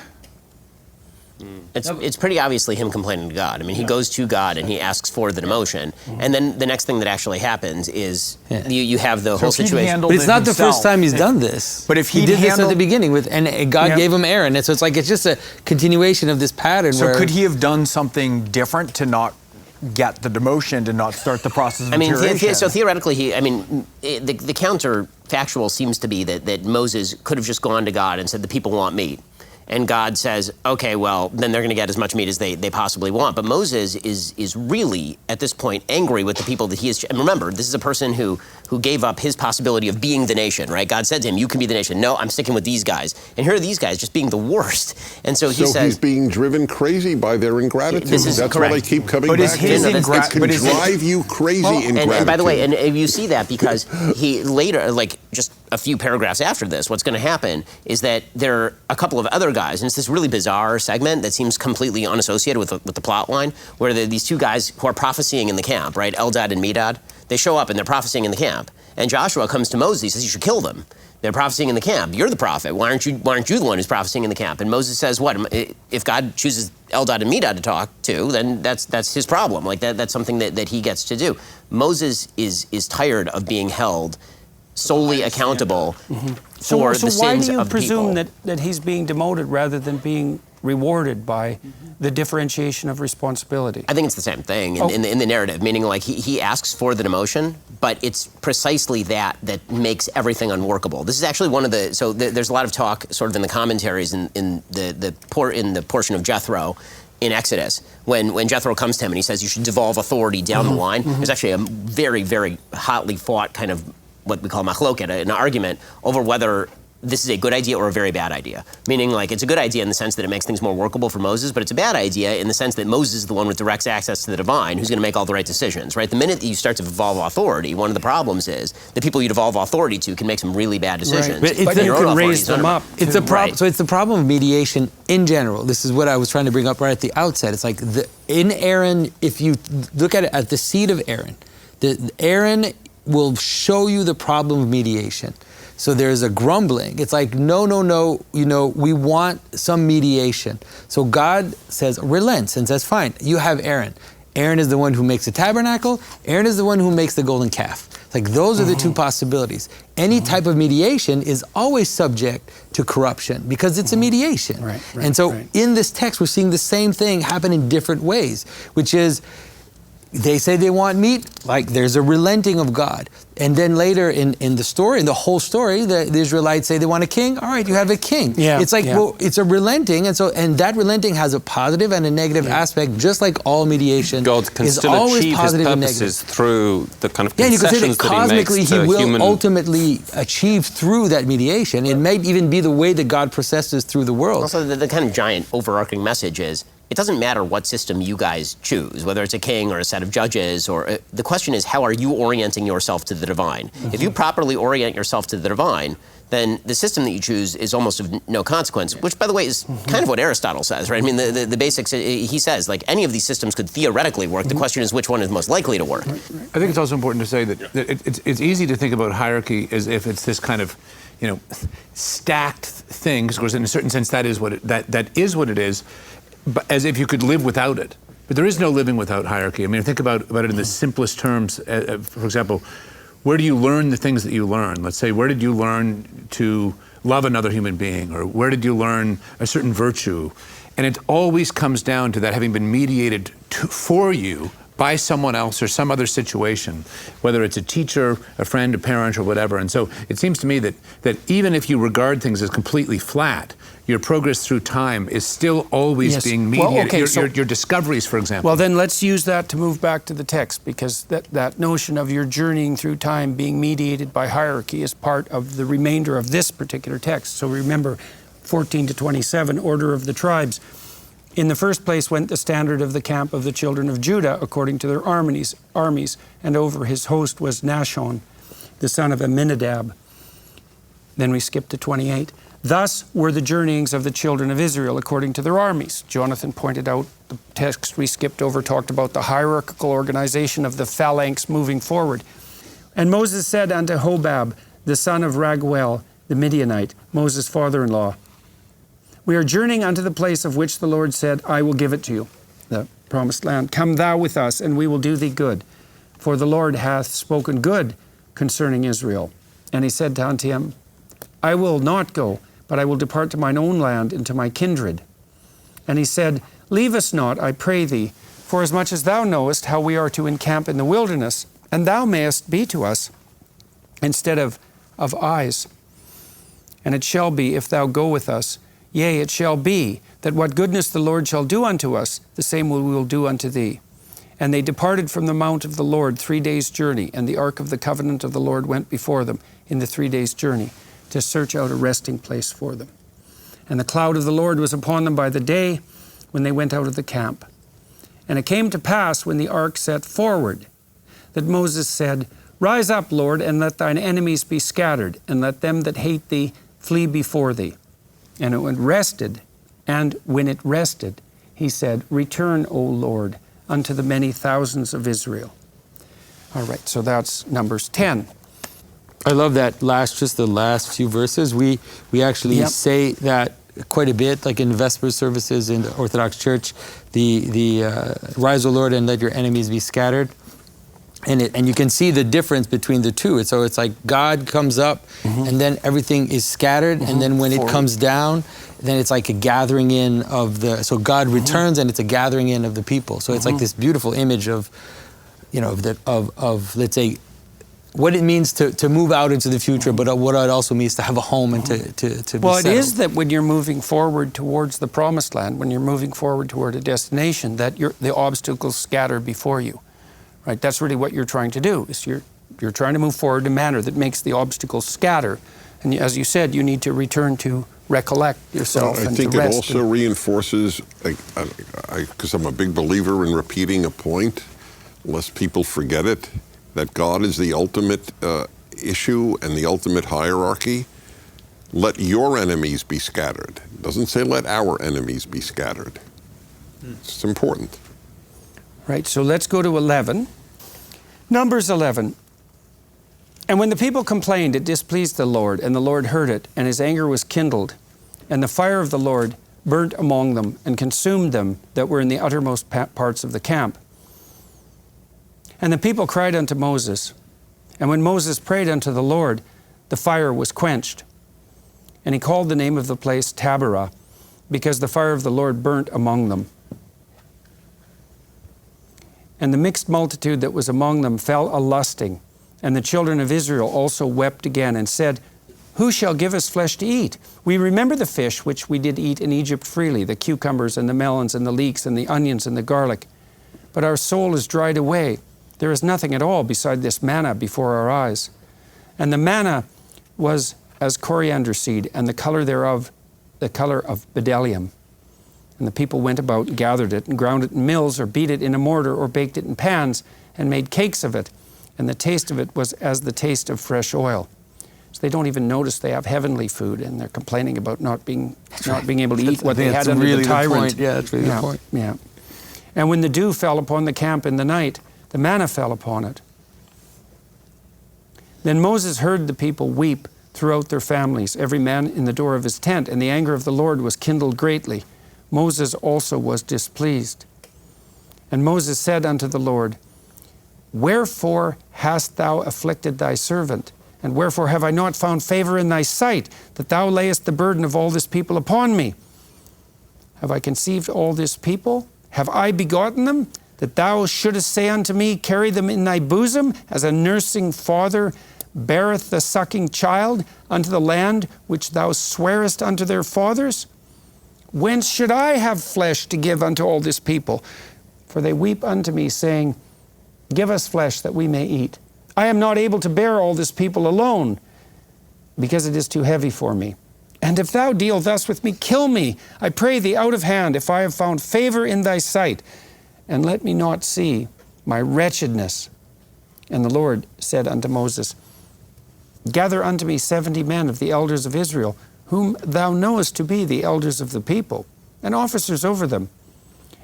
It's pretty obviously him complaining to God. I mean, he goes to God and he asks for the demotion. And then the next thing that actually happens is you have the whole situation. But it's not the first time he's done this. But if he did this at the beginning and God gave him Aaron, and so it's like it's just a continuation of this pattern. So could he have done something different to not get the demotion, to not start the process of maturation? So theoretically, the counterfactual seems to be that Moses could have just gone to God and said, the people want meat. And God says, okay, well, then they're going to get as much meat as they possibly want. But Moses is really, at this point, angry with the people that he is. And remember, this is a person who gave up his possibility of being the nation, right? God said to him, you can be the nation. No, I'm sticking with these guys. And here are these guys just being the worst. And so he says... he's being driven crazy by their ingratitude. That's correct. Why they keep coming but back to his it. It can drive you crazy ingratitude. And by the way, and you see that because he later, like just a few paragraphs after this, what's going to happen is that there are a couple of other guys, and it's this really bizarre segment that seems completely unassociated with the plot line, where these two guys who are prophesying in the camp, right, Eldad and Medad, they show up and they're prophesying in the camp. And Joshua comes to Moses, he says, you should kill them. They're prophesying in the camp. You're the prophet. Why aren't you the one who's prophesying in the camp? And Moses says, what? If God chooses Eldad and Medad to talk to, then that's his problem. Like that's something that he gets to do. Moses is tired of being held solely accountable for the sins of the people. So why do you presume that he's being demoted rather than being rewarded by the differentiation of responsibility? I think it's the same thing in the narrative, meaning like he asks for the demotion, but it's precisely that makes everything unworkable. This is actually one of the, so there's a lot of talk sort of in the commentaries in the portion of Jethro in Exodus, when Jethro comes to him and he says you should devolve authority down the line. There's actually a very, very hotly fought kind of what we call machloket, an argument over whether this is a good idea or a very bad idea. Meaning, like, it's a good idea in the sense that it makes things more workable for Moses, but it's a bad idea in the sense that Moses is the one with direct access to the divine who's going to make all the right decisions, right? The minute that you start to devolve authority, one of the problems is the people you devolve authority to can make some really bad decisions. Right. But you can raise them up. It's a problem. So it's the problem of mediation in general. This is what I was trying to bring up right at the outset. It's like in Aaron, if you look at it at the seed of Aaron, Aaron will show you the problem of mediation. So there's a grumbling. It's like, no, we want some mediation. So God says, relents and says, fine, you have Aaron. Aaron is the one who makes the tabernacle. Aaron is the one who makes the golden calf. It's like, those are the two possibilities. Any type of mediation is always subject to corruption because it's a mediation. And so in this text, we're seeing the same thing happen in different ways, which is, they say they want meat, like there's a relenting of God. And then later in the story, in the whole story, the Israelites say they want a king. All right, you have a king. It's like, well, it's a relenting. And that relenting has a positive and a negative aspect, just like all mediation. God can is still always achieve positive his and purposes negative. through the kind of you could say concessions that that he makes cosmically to he will human... ultimately achieve through that mediation. It might even be the way that God processes through the world. Also, the kind of giant overarching message is, it doesn't matter what system you guys choose, whether it's a king or a set of judges, or the question is, how are you orienting yourself to the divine? If you properly orient yourself to the divine, then the system that you choose is almost of no consequence, which, by the way, is kind of what Aristotle says, right? I mean, the basics, he says, like, any of these systems could theoretically work. The question is which one is most likely to work. I think it's also important to say that it's easy to think about hierarchy as if it's this kind of, stacked thing, because of course, in a certain sense, that is what it is. But as if you could live without it. But there is no living without hierarchy. I mean, think about it in the simplest terms. For example, where do you learn the things that you learn? Let's say, where did you learn to love another human being? Or where did you learn a certain virtue? And it always comes down to that having been mediated for you by someone else or some other situation, whether it's a teacher, a friend, a parent, or whatever. And so it seems to me that even if you regard things as completely flat, your progress through time is still always being mediated. Your discoveries, for example. Well, then let's use that to move back to the text, because that notion of your journeying through time being mediated by hierarchy is part of the remainder of this particular text. So remember, 14 to 27, order of the tribes. In the first place went the standard of the camp of the children of Judah according to their armies, and over his host was Nahshon, the son of Amminadab. Then we skip to 28. Thus were the journeyings of the children of Israel according to their armies. Jonathan pointed out, the text we skipped over talked about the hierarchical organization of the phalanx moving forward. And Moses said unto Hobab, the son of Raguel, the Midianite, Moses' father-in-law, we are journeying unto the place of which the Lord said, I will give it to you, the promised land. Come thou with us, and we will do thee good. For the Lord hath spoken good concerning Israel. And he said unto him, I will not go, but I will depart to mine own land and to my kindred. And he said, leave us not, I pray thee, forasmuch as thou knowest how we are to encamp in the wilderness, and thou mayest be to us instead of eyes. And it shall be, if thou go with us, yea, it shall be, that what goodness the Lord shall do unto us, the same we will do unto thee. And they departed from the mount of the Lord 3 days' journey, and the ark of the covenant of the Lord went before them in the 3 days' journey, to search out a resting place for them. And the cloud of the Lord was upon them by the day when they went out of the camp. And it came to pass, when the ark set forward, that Moses said, rise up, Lord, and let thine enemies be scattered, and let them that hate thee flee before thee. And when it rested, he said, return, O Lord, unto the many thousands of Israel. All right, so that's Numbers 10. I love that just the last few verses. We actually say that quite a bit, like in Vespers services in the Orthodox Church, the rise, O Lord, and let your enemies be scattered. And you can see the difference between the two. So it's like God comes up, and then everything is scattered, and then when it comes down, then it's like a gathering in of so God returns, and it's a gathering in of the people. So it's like this beautiful image of, of let's say, what it means to move out into the future, but what it also means to have a home and to be Well, it settled. is that when you're moving forward towards the promised land, when you're moving forward toward a destination, that the obstacles scatter before you, right? That's really what you're trying to do, is you're trying to move forward in a manner that makes the obstacles scatter. And as you said, you need to return to recollect yourself and to rest. I think it also reinforces, because I'm a big believer in repeating a point, lest people forget it, that God is the ultimate issue and the ultimate hierarchy. Let your enemies be scattered. It doesn't say let our enemies be scattered. It's important. Right, so let's go to 11. Numbers 11. And when the people complained, it displeased the Lord, and the Lord heard it, and his anger was kindled. And the fire of the Lord burnt among them and consumed them that were in the uttermost parts of the camp. And the people cried unto Moses. And when Moses prayed unto the Lord, the fire was quenched. And he called the name of the place Taberah, because the fire of the Lord burnt among them. And the mixed multitude that was among them fell a-lusting. And the children of Israel also wept again, and said, who shall give us flesh to eat? We remember the fish which we did eat in Egypt freely, the cucumbers and the melons and the leeks and the onions and the garlic. But our soul is dried away. There is nothing at all beside this manna before our eyes. And the manna was as coriander seed, and the color thereof the color of bdellium. And the people went about and gathered it, and ground it in mills, or beat it in a mortar, or baked it in pans, and made cakes of it. And the taste of it was as the taste of fresh oil. So they don't even notice they have heavenly food, and they're complaining about not being able to eat what they had under the tyrant. Yeah, that's really the point. Yeah. And when the dew fell upon the camp in the night, the manna fell upon it. Then Moses heard the people weep throughout their families, every man in the door of his tent, and the anger of the Lord was kindled greatly. Moses also was displeased. And Moses said unto the Lord, wherefore hast thou afflicted thy servant? And wherefore have I not found favor in thy sight, that thou layest the burden of all this people upon me? Have I conceived all this people? Have I begotten them? That thou shouldest say unto me, carry them in thy bosom, as a nursing father beareth the sucking child, unto the land which thou swearest unto their fathers? Whence should I have flesh to give unto all this people? For they weep unto me, saying, give us flesh that we may eat. I am not able to bear all this people alone, because it is too heavy for me. And if thou deal thus with me, kill me, I pray thee, out of hand, if I have found favor in thy sight, and let me not see my wretchedness. And the Lord said unto Moses, gather unto me 70 men of the elders of Israel, whom thou knowest to be the elders of the people, and officers over them,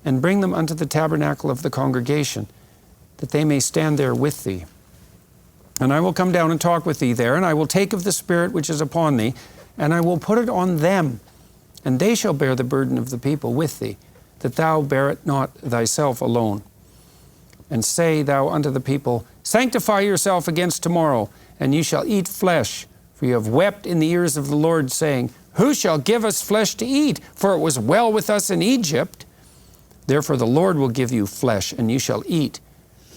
and bring them unto the tabernacle of the congregation, that they may stand there with thee. And I will come down and talk with thee there, and I will take of the Spirit which is upon thee, and I will put it on them, and they shall bear the burden of the people with thee, that thou bear it not thyself alone. And say thou unto the people, sanctify yourself against tomorrow, and ye shall eat flesh, for you have wept in the ears of the Lord, saying, who shall give us flesh to eat? For it was well with us in Egypt. Therefore the Lord will give you flesh, and you shall eat.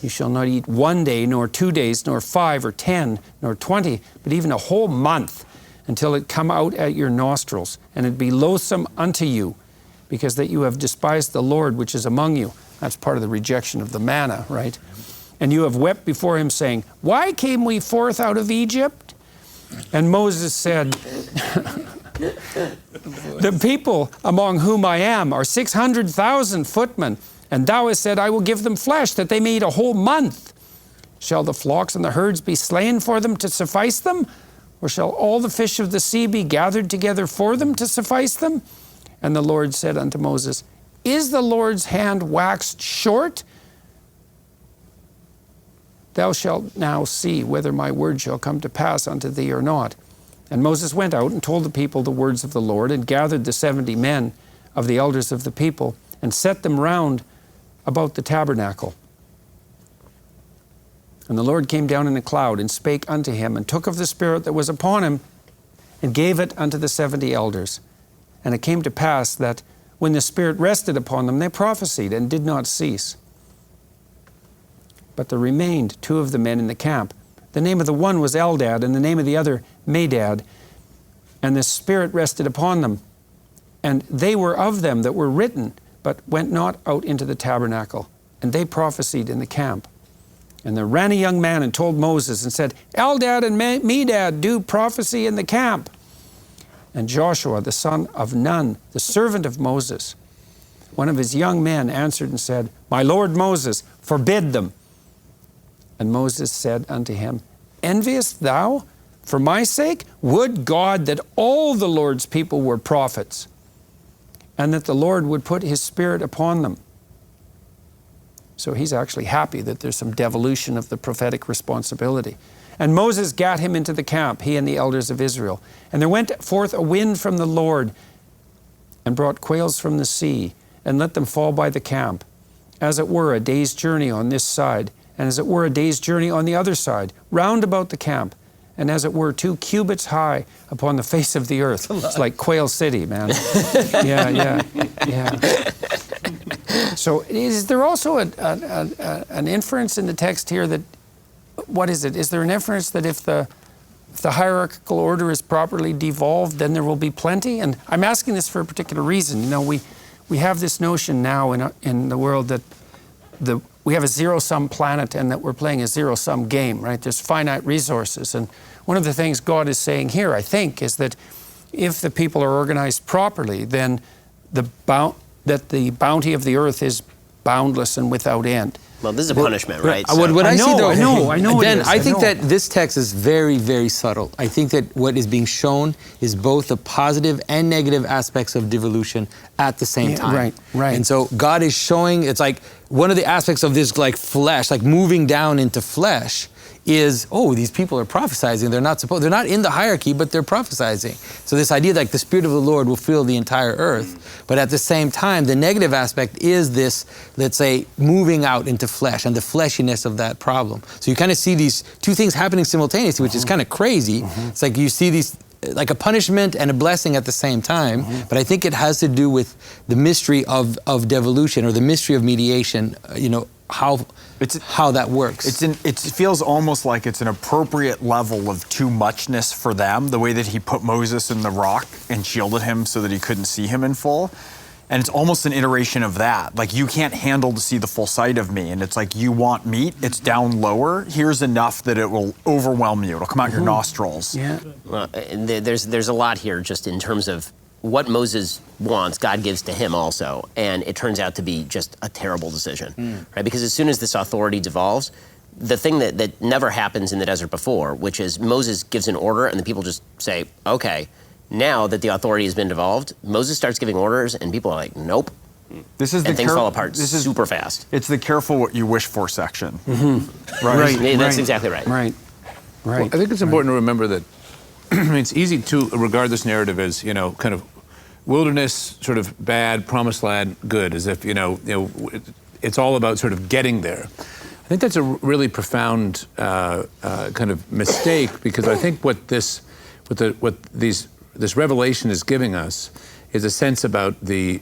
You shall not eat 1 day, nor 2 days, nor 5 or 10, nor 20, but even a whole month, until it come out at your nostrils, and it be loathsome unto you, because that you have despised the Lord which is among you. That's part of the rejection of the manna, right? And you have wept before him, saying, why came we forth out of Egypt? And Moses said, the people among whom I am are 600,000 footmen, and thou hast said, I will give them flesh, that they may eat a whole month. Shall the flocks and the herds be slain for them to suffice them? Or shall all the fish of the sea be gathered together for them to suffice them? And the Lord said unto Moses, is the Lord's hand waxed short? Thou shalt now see whether my word shall come to pass unto thee or not. And Moses went out and told the people the words of the Lord, and gathered the 70 men of the elders of the people, and set them round about the tabernacle. And the Lord came down in a cloud, and spake unto him, and took of the Spirit that was upon him, and gave it unto the 70 elders. And it came to pass that when the Spirit rested upon them, they prophesied, and did not cease. But there remained 2 of the men in the camp. The name of the one was Eldad, and the name of the other Medad. And the Spirit rested upon them. And they were of them that were written, but went not out into the tabernacle. And they prophesied in the camp. And there ran a young man and told Moses, and said, Eldad and Medad do prophecy in the camp. And Joshua, the son of Nun, the servant of Moses, one of his young men, answered and said, my lord Moses, forbid them. And Moses said unto him, enviest thou for my sake? Would God that all the Lord's people were prophets, and that the Lord would put his Spirit upon them. So he's actually happy that there's some devolution of the prophetic responsibility. And Moses gat him into the camp, he and the elders of Israel. And there went forth a wind from the Lord, and brought quails from the sea, and let them fall by the camp, as it were a day's journey on this side, and as it were a day's journey on the other side, round about the camp, and as it were 2 cubits high upon the face of the earth. It's like Quail City, man. Yeah. So is there also an inference in the text here that, what is it? Is there an inference that if the hierarchical order is properly devolved, then there will be plenty? And I'm asking this for a particular reason. You know, we have this notion now in the world that we have a zero-sum planet, and that we're playing a zero-sum game, right? There's finite resources. And one of the things God is saying here, I think, is that if the people are organized properly, then the bounty of the earth is boundless and without end. Well, this is a punishment, right? What I see, though, I know Ben, it is. I think that this text is very, very subtle. I think that what is being shown is both the positive and negative aspects of devolution at the same time. Right. And so God is showing, it's like one of the aspects of this, like flesh, like moving down into flesh, is, oh, these people are prophesizing. They're not in the hierarchy, but they're prophesizing. So this idea that like the Spirit of the Lord will fill the entire earth. But at the same time, the negative aspect is this, let's say, moving out into flesh and the fleshiness of that problem. So you kind of see these 2 things happening simultaneously, which is kind of crazy. It's like you see these, like a punishment and a blessing at the same time. But I think it has to do with the mystery of devolution, or the mystery of mediation, how that works. It feels almost like it's an appropriate level of too muchness for them, the way that he put Moses in the rock and shielded him so that he couldn't see him in full. And it's almost an iteration of that. Like, you can't handle to see the full sight of me. And it's like, you want meat, it's down lower. Here's enough that it will overwhelm you. It'll come out your nostrils. Yeah. Well, and there's a lot here just in terms of what Moses wants, God gives to him also. And it turns out to be just a terrible decision, right? Because as soon as this authority devolves, the thing that never happens in the desert before, which is Moses gives an order and the people just say, okay. Now that the authority has been devolved, Moses starts giving orders, and people are like, "Nope." This is and things fall apart super fast. It's the careful what you wish for section. Right. That's exactly right. Right. Well, I think it's important to remember that I mean, it's easy to regard this narrative as, you know, kind of wilderness, sort of bad, promised land, good, as if, it's all about sort of getting there. I think that's a really profound kind of mistake, because I think what this revelation is giving us is a sense about the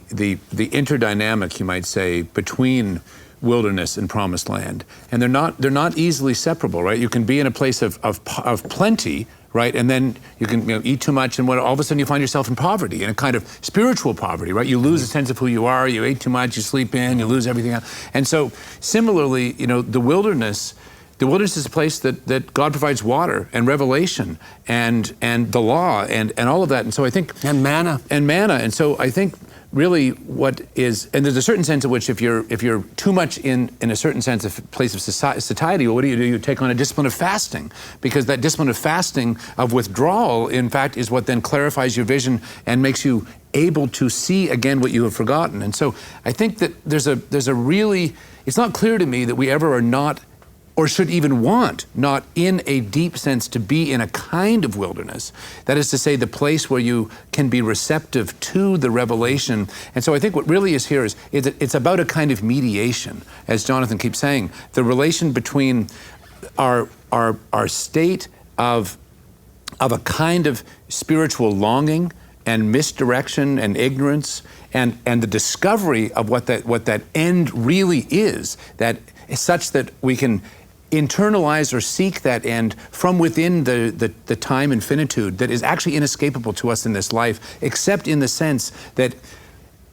interdynamic, you might say, between wilderness and promised land, and they're not easily separable, right? You can be in a place of plenty, right, and then you can eat too much, and all of a sudden you find yourself in poverty, in a kind of spiritual poverty, right? You lose a sense of who you are. You ate too much. You sleep in. You lose everything else. And so, similarly, the wilderness. The wilderness is a place that God provides water and revelation and the law and all of that. And so I think... And manna. And so I think really what is... And there's a certain sense in which if you're too much in a certain sense of place of satiety, well, what do? You take on a discipline of fasting, because that discipline of fasting, of withdrawal, in fact, is what then clarifies your vision and makes you able to see again what you have forgotten. And so I think that there's a really... It's not clear to me that we ever are not, or should even want, not in a deep sense to be in a kind of wilderness. That is to say, the place where you can be receptive to the revelation. And so I think what really is here is it's about a kind of mediation, as Jonathan keeps saying, the relation between our state of a kind of spiritual longing and misdirection and ignorance, and the discovery of what that end really is, that is such that we can internalize or seek that end from within the time and finitude that is actually inescapable to us in this life, except in the sense that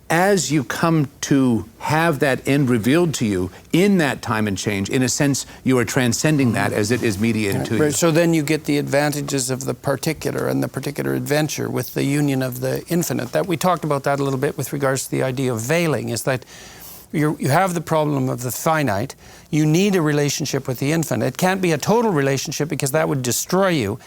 as you come to have that end revealed to you in that time and change, in a sense, you are transcending that as it is mediated to you. So then you get the advantages of the particular and the particular adventure with the union of the infinite. That we talked about that a little bit with regards to the idea of veiling, is that you have the problem of the finite. You need a relationship with the infinite. It can't be a total relationship, because that would destroy you.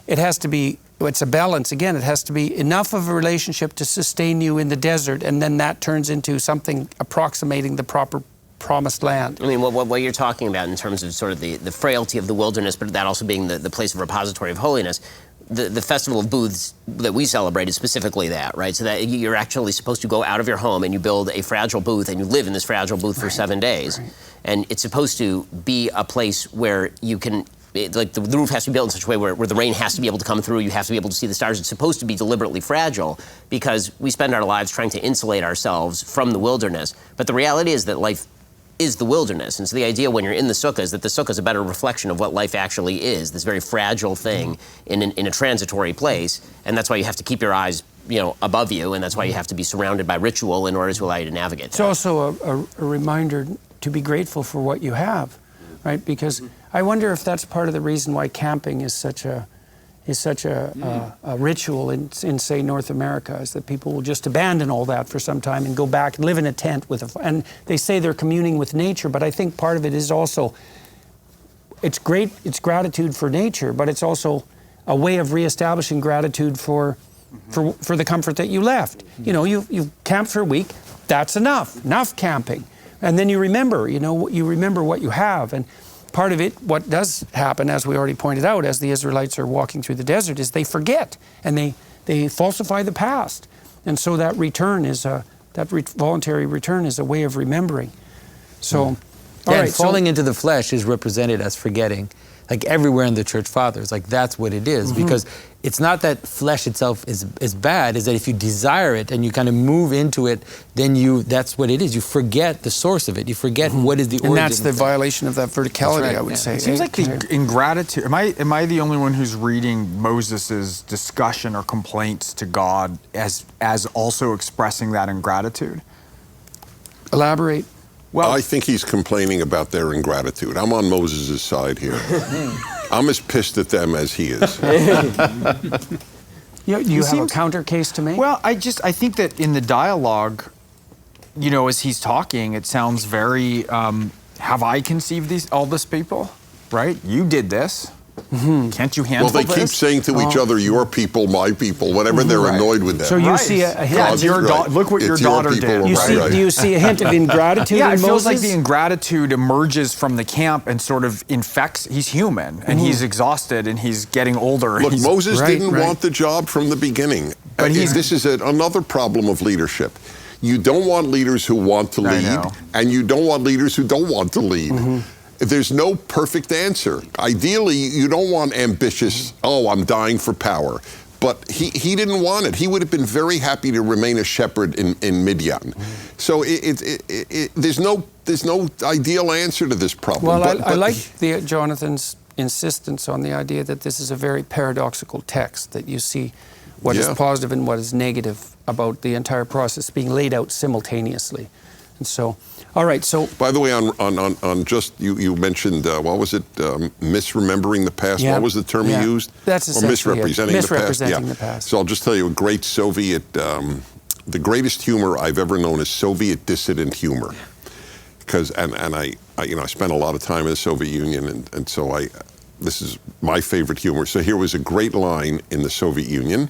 It has to be, it's a balance. Again, it has to be enough of a relationship to sustain you in the desert, and then that turns into something approximating the proper promised land. I mean, what you're talking about in terms of sort of the frailty of the wilderness, but that also being the place of repository of holiness, the Festival of Booths that we celebrate is specifically that, right? So that you're actually supposed to go out of your home and you build a fragile booth, and you live in this fragile booth for 7 days. Right. And it's supposed to be a place where you can, like the roof has to be built in such a way where the rain has to be able to come through, you have to be able to see the stars. It's supposed to be deliberately fragile, because we spend our lives trying to insulate ourselves from the wilderness. But the reality is that life is the wilderness. And so the idea when you're in the sukkah is that the sukkah is a better reflection of what life actually is, this very fragile thing in a transitory place. And that's why you have to keep your eyes above you, and that's why you have to be surrounded by ritual in order to allow you to navigate that. It's also a reminder to be grateful for what you have, right? Because I wonder if that's part of the reason why camping is such a ritual in say North America, is that people will just abandon all that for some time and go back and live in a tent and they say they're communing with nature, but I think part of it is also, it's gratitude for nature, but it's also a way of reestablishing gratitude for the comfort that you left. You camped for a week, that's enough camping. And then you remember what you have. And part of it, what does happen, as we already pointed out, as the Israelites are walking through the desert, is they forget and they falsify the past. And so that return is voluntary return is a way of remembering. So, falling into the flesh is represented as forgetting. like everywhere in the Church Fathers. Like that's what it is, because it's not that flesh itself is bad, is that if you desire it and you kind of move into it, then that's what it is. You forget the source of it. You forget what is the origin. And that's the violation of that verticality, right, I would say. It seems like the ingratitude. Am I the only one who's reading Moses' discussion or complaints to God as also expressing that ingratitude? Elaborate. Well, I think he's complaining about their ingratitude. I'm on Moses' side here. I'm as pissed at them as he is. You have a counter case to make? Well, I think that in the dialogue, as he's talking, it sounds very, have I conceived all this people? Right? You did this. Can't you handle Well, this? they keep saying to each other, your people, my people, whenever they're annoyed with them. So you see a hint. Yeah, it's your look what your It's your daughter people, did. Do you see a hint of ingratitude Yeah, in it feels Moses? like the ingratitude emerges from the camp and sort of infects. He's human, and he's exhausted, and he's getting older. Look, Moses didn't right. want the job from the beginning. But This is another problem of leadership. You don't want leaders who want to lead, know. and you don't want leaders who don't want to lead. There's no perfect answer. Ideally, you don't want ambitious, I'm dying for power. But he didn't want it. He would have been very happy to remain a shepherd in Midian. So there's no ideal answer to this problem. Well, I like Jonathan's insistence on the idea that this is a very paradoxical text, that you see what is positive and what is negative about the entire process being laid out simultaneously. And so, all right, so... By the way, on just, you mentioned, what was it, misremembering the past? Yeah. What was the term you used? That's essentially misrepresenting the past. So I'll just tell you a great Soviet, the greatest humor I've ever known is Soviet dissident humor. Because, and I spent a lot of time in the Soviet Union, and so this is my favorite humor. So here was a great line in the Soviet Union,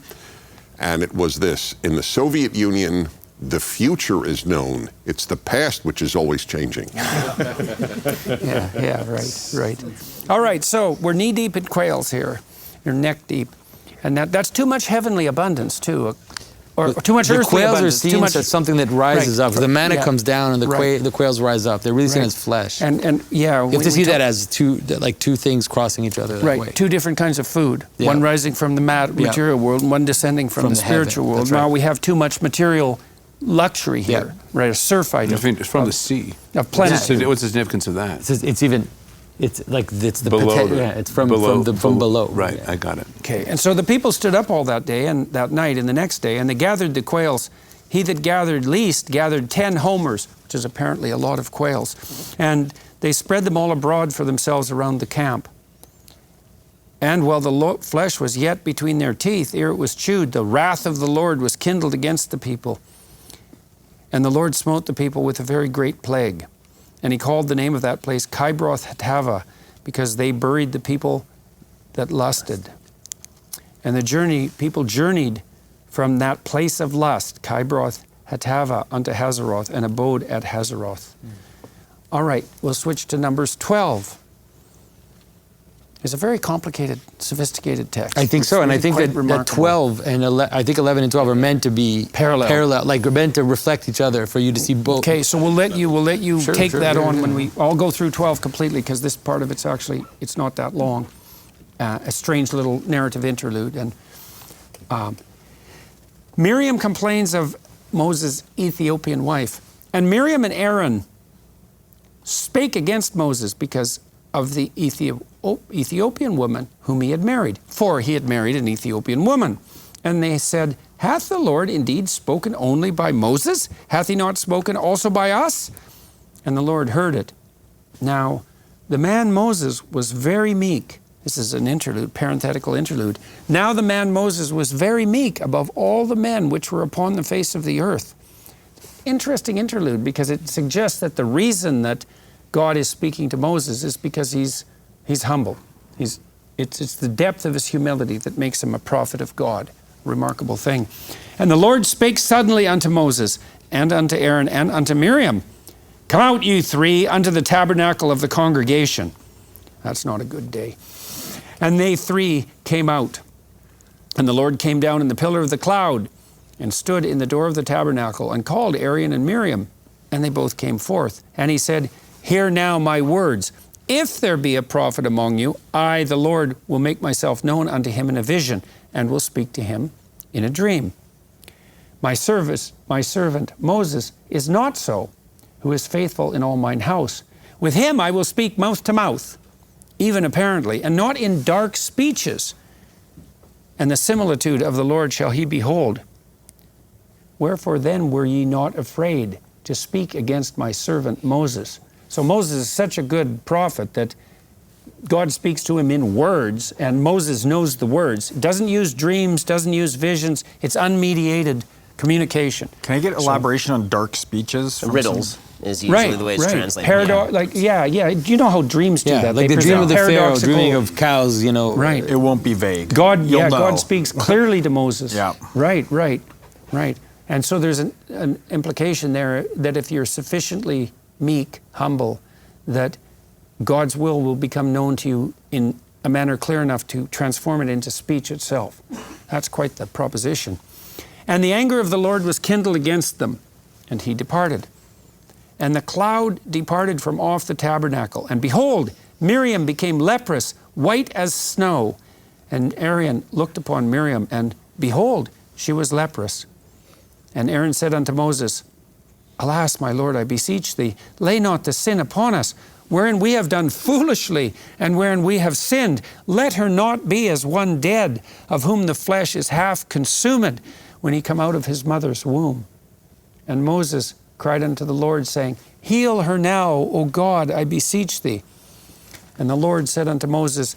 and it was this: in the Soviet Union, the future is known. It's the past which is always changing. Right. All right, so we're knee-deep in quails here. You're neck-deep. And that's too much heavenly abundance, too. Or too much earthly quails abundance. are seen as something that rises up. The manna comes down and the quails rise up. They're really seen as flesh. And yeah, you have to see that as two things crossing each other that way. Two different kinds of food. One rising from the material world and one descending from the spiritual world. That's now right. we have too much material luxury here, right? A surfeit. It's from the sea. Of plenitude. What's the significance of that? It's the below. It's from below. Right, yeah. I got it. Okay, and so the people stood up all that day and that night and the next day, and they gathered the quails. He that gathered least gathered 10 homers, which is apparently a lot of quails, and they spread them all abroad for themselves around the camp. And while the flesh was yet between their teeth, ere it was chewed, the wrath of the Lord was kindled against the people. And the Lord smote the people with a very great plague. And he called the name of that place Kibroth-Hattava, because they buried the people that lusted. And people journeyed from that place of lust, Kibroth-Hattava, unto Hazeroth, and abode at Hazeroth. All right, we'll switch to Numbers 12. It's a very complicated, sophisticated text. I think so, and I think that 12 and 11 and 12 are meant to be parallel, like are meant to reflect each other for you to see both. Okay, so we'll let you take that on when we all go through 12 completely, because this part of it's not that long. A strange little narrative interlude, and Miriam complains of Moses' Ethiopian wife, and Miriam and Aaron spake against Moses because of the Ethiopian woman whom he had married, for he had married an Ethiopian woman. And they said, hath the Lord indeed spoken only by Moses? Hath he not spoken also by us? And the Lord heard it. Now, the man Moses was very meek. This is an interlude, parenthetical interlude. Now the man Moses was very meek above all the men which were upon the face of the earth. Interesting interlude, because it suggests that the reason that God is speaking to Moses is because he's humble. It's the depth of his humility that makes him a prophet of God. Remarkable thing. And the Lord spake suddenly unto Moses, and unto Aaron, and unto Miriam, come out, you three, unto the tabernacle of the congregation. That's not a good day. And they three came out. And the Lord came down in the pillar of the cloud, and stood in the door of the tabernacle, and called Aaron and Miriam. And they both came forth. And he said, hear now my words. if there be a prophet among you, I, the Lord, will make myself known unto him in a vision, and will speak to him in a dream. My servant Moses is not so, who is faithful in all mine house. With him I will speak mouth to mouth, even apparently, and not in dark speeches. And the similitude of the Lord shall he behold. Wherefore then were ye not afraid to speak against my servant Moses? So Moses is such a good prophet that God speaks to him in words, and Moses knows the words. Doesn't use dreams, doesn't use visions. It's unmediated communication. Can I get elaboration on dark speeches? Riddles is usually the way it's translated. Yeah, you know how dreams do that. Like they the dream of the Pharaoh, paradoxical- dreaming of cows, you know. Right. It won't be vague. God know. speaks clearly to Moses. Yeah. Right. And so there's an implication there that if you're sufficiently meek, humble, that God's will become known to you in a manner clear enough to transform it into speech itself. That's quite the proposition. And the anger of the Lord was kindled against them, and he departed. And the cloud departed from off the tabernacle. And behold, Miriam became leprous, white as snow. And Aaron looked upon Miriam, and behold, she was leprous. And Aaron said unto Moses, Alas, my Lord, I beseech thee, lay not the sin upon us, wherein we have done foolishly, and wherein we have sinned. Let her not be as one dead, of whom the flesh is half consumed, when he come out of his mother's womb. And Moses cried unto the Lord, saying, Heal her now, O God, I beseech thee. And the Lord said unto Moses,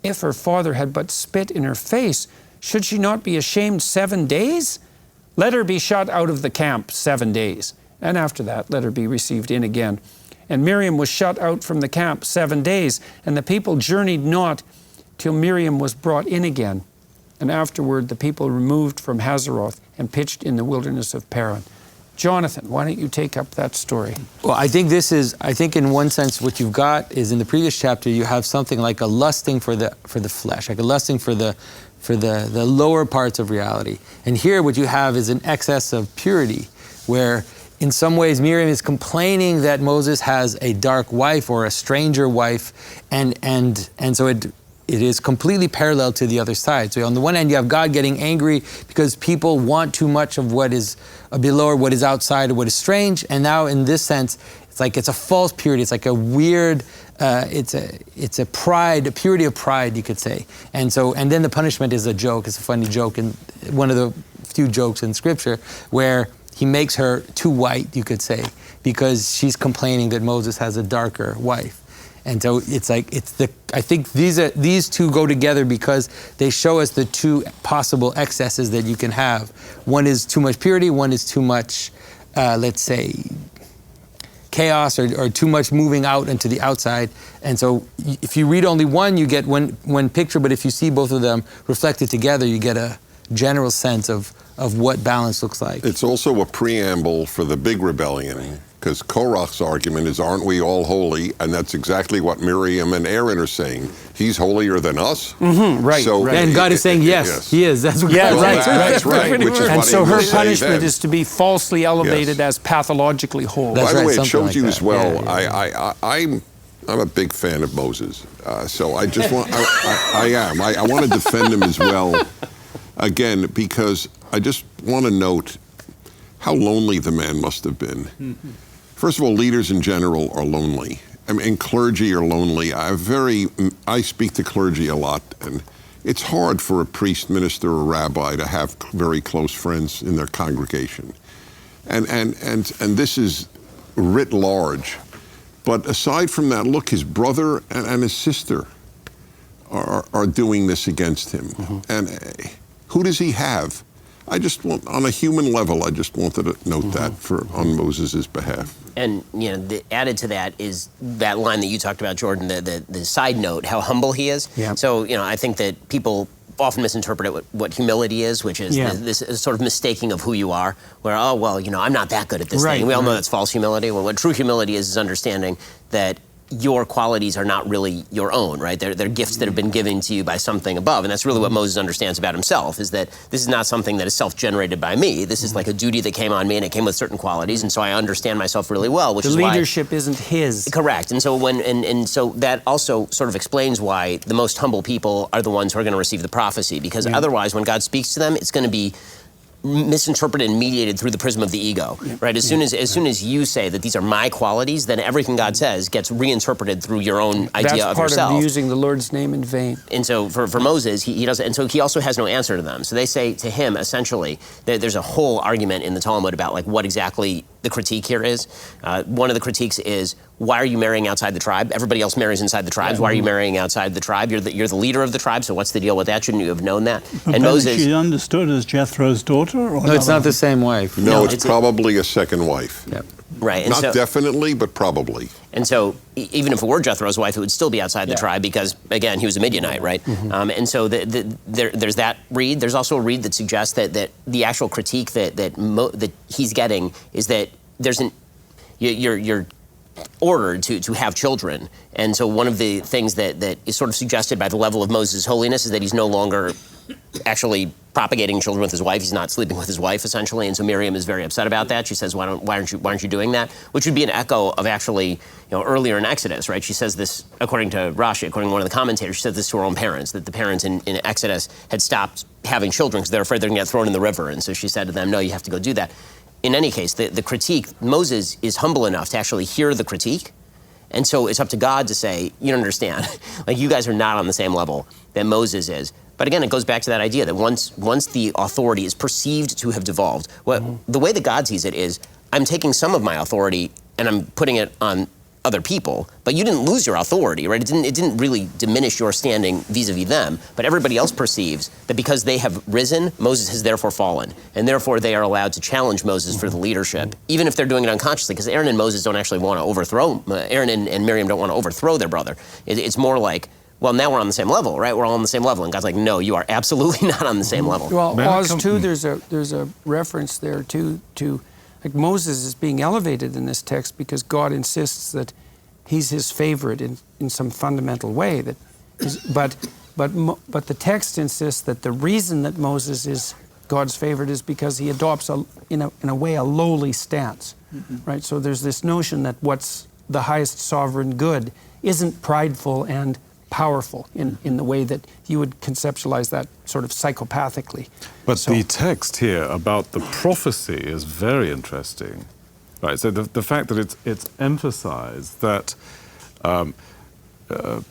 If her father had but spit in her face, should she not be ashamed 7 days? Let her be shut out of the camp 7 days, and after that let her be received in again. And Miriam was shut out from the camp 7 days, and the people journeyed not till Miriam was brought in again. And afterward the people removed from Hazeroth and pitched in the wilderness of Paran. Jonathan, why don't you take up that story? Well, I think in one sense what you've got is in the previous chapter you have something like a lusting for the flesh, like a lusting for the lower parts of reality. And here what you have is an excess of purity, where in some ways Miriam is complaining that Moses has a dark wife or a stranger wife, and so it is completely parallel to the other side. So on the one hand, you have God getting angry because people want too much of what is below or what is outside or what is strange. And now in this sense, it's like it's a false purity. It's like a weird, it's a pride, a purity of pride, you could say. And then the punishment is a joke. It's a funny joke, and one of the few jokes in Scripture where he makes her too white, you could say, because she's complaining that Moses has a darker wife. And so it's like, I think these two go together because they show us the two possible excesses that you can have. One is too much purity, one is too much, let's say, chaos or too much moving out into the outside. And so if you read only one, you get one picture, but if you see both of them reflected together, you get a general sense of what balance looks like. It's also a preamble for the big rebellion, because Korach's argument is, aren't we all holy? And that's exactly what Miriam and Aaron are saying. He's holier than us. Mm-hmm, right. So, right. And God is saying, yes, he is. That's what God right. That's right. Which is And what so he her will say punishment then. is to be falsely elevated as pathologically holy. That's By the right, way, it something shows like you that. as well. Yeah. I'm a big fan of Moses, so I just want I want to defend him as well. Again, because I just want to note how lonely the man must have been. Mm-hmm. First of all, leaders in general are lonely. I mean, clergy are lonely. I speak to clergy a lot, and it's hard for a priest, minister, or rabbi to have very close friends in their congregation. And this is writ large. But aside from that, look, his brother and his sister are doing this against him. Mm-hmm. And who does he have? I just want, on a human level, I just wanted to note that on Moses' behalf. And added to that is that line that you talked about, Jordan, the side note, how humble he is. Yeah. So I think that people often misinterpret what humility is, which is this sort of mistaking of who you are, where, I'm not that good at this thing. We all know that's false humility. Well, what true humility is understanding that your qualities are not really your own, right? They're gifts that have been given to you by something above. And that's really what Moses understands about himself, is that this is not something that is self-generated by me. This is like a duty that came on me, and it came with certain qualities. And so I understand myself really well, which is why... The leadership isn't his. Correct. And so so that also sort of explains why the most humble people are the ones who are going to receive the prophecy. Because otherwise, when God speaks to them, it's going to be misinterpreted and mediated through the prism of the ego, right? As soon as you say that these are my qualities, then everything God says gets reinterpreted through your own idea of yourself. That's part of using the Lord's name in vain. And so for Moses, he doesn't, and so he also has no answer to them. So they say to him, essentially, there's a whole argument in the Talmud about like what exactly the critique here is. One of the critiques is, why are you marrying outside the tribe? Everybody else marries inside the tribes. Why are you marrying outside the tribe? You're the leader of the tribe, so what's the deal with that? Shouldn't you have known that? But and Moses... She understood as Jethro's daughter? Or No, it's not the same wife. No, it's probably a second wife. Yep. Right. And Not so, definitely, but probably. And so even if it were Jethro's wife, it would still be outside the tribe because, again, he was a Midianite, right? And so there's that read. There's also a read that suggests that the actual critique that he's getting is that you're ordered to have children. And so one of the things that is sort of suggested by the level of Moses' holiness is that he's no longer actually propagating children with his wife. He's not sleeping with his wife, essentially. And so Miriam is very upset about that. She says, why aren't you doing that? Which would be an echo of actually, earlier in Exodus, right? She says this, according to Rashi, according to one of the commentators, she said this to her own parents, that the parents in Exodus had stopped having children because they're afraid they're going to get thrown in the river. And so she said to them, no, you have to go do that. In any case, the critique, Moses is humble enough to actually hear the critique. And so it's up to God to say, you don't understand. Like, you guys are not on the same level that Moses is. But again, it goes back to that idea that once the authority is perceived to have devolved, the way that God sees it is, I'm taking some of my authority and I'm putting it on other people, but you didn't lose your authority, right? It didn't really diminish your standing vis-a-vis them, but everybody else perceives that because they have risen, Moses has therefore fallen, and therefore they are allowed to challenge Moses for the leadership, even if they're doing it unconsciously, because Aaron and Moses don't actually want to overthrow, Aaron and Miriam don't want to overthrow their brother. It's more like, well, now we're on the same level, right? We're all on the same level, and God's like, no, you are absolutely not on the same level. Well, Oz, too, there's a reference there, too, to like Moses is being elevated in this text because God insists that he's his favorite in some fundamental way. But the text insists that the reason that Moses is God's favorite is because he adopts, in a way, a lowly stance, right? So there's this notion that what's the highest sovereign good isn't prideful and powerful in the way that you would conceptualize that sort of psychopathically. But the text here about the prophecy is very interesting. Right, so the fact that it's emphasized that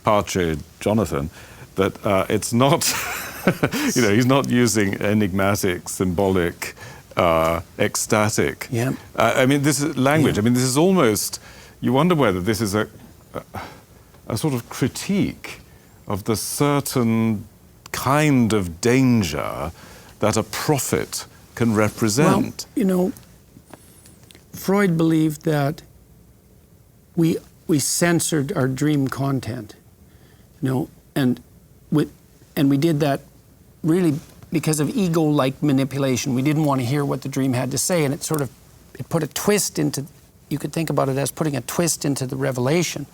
Pache Jonathan, that it's not, he's not using enigmatic, symbolic, ecstatic. Yeah. I mean, this is language. Yeah. I mean, this is almost, you wonder whether this is a sort of critique of the certain kind of danger that a prophet can represent. Well, Freud believed that we censored our dream content, and we did that really because of ego-like manipulation. We didn't want to hear what the dream had to say, and it put a twist into. You could think about it as putting a twist into the revelation,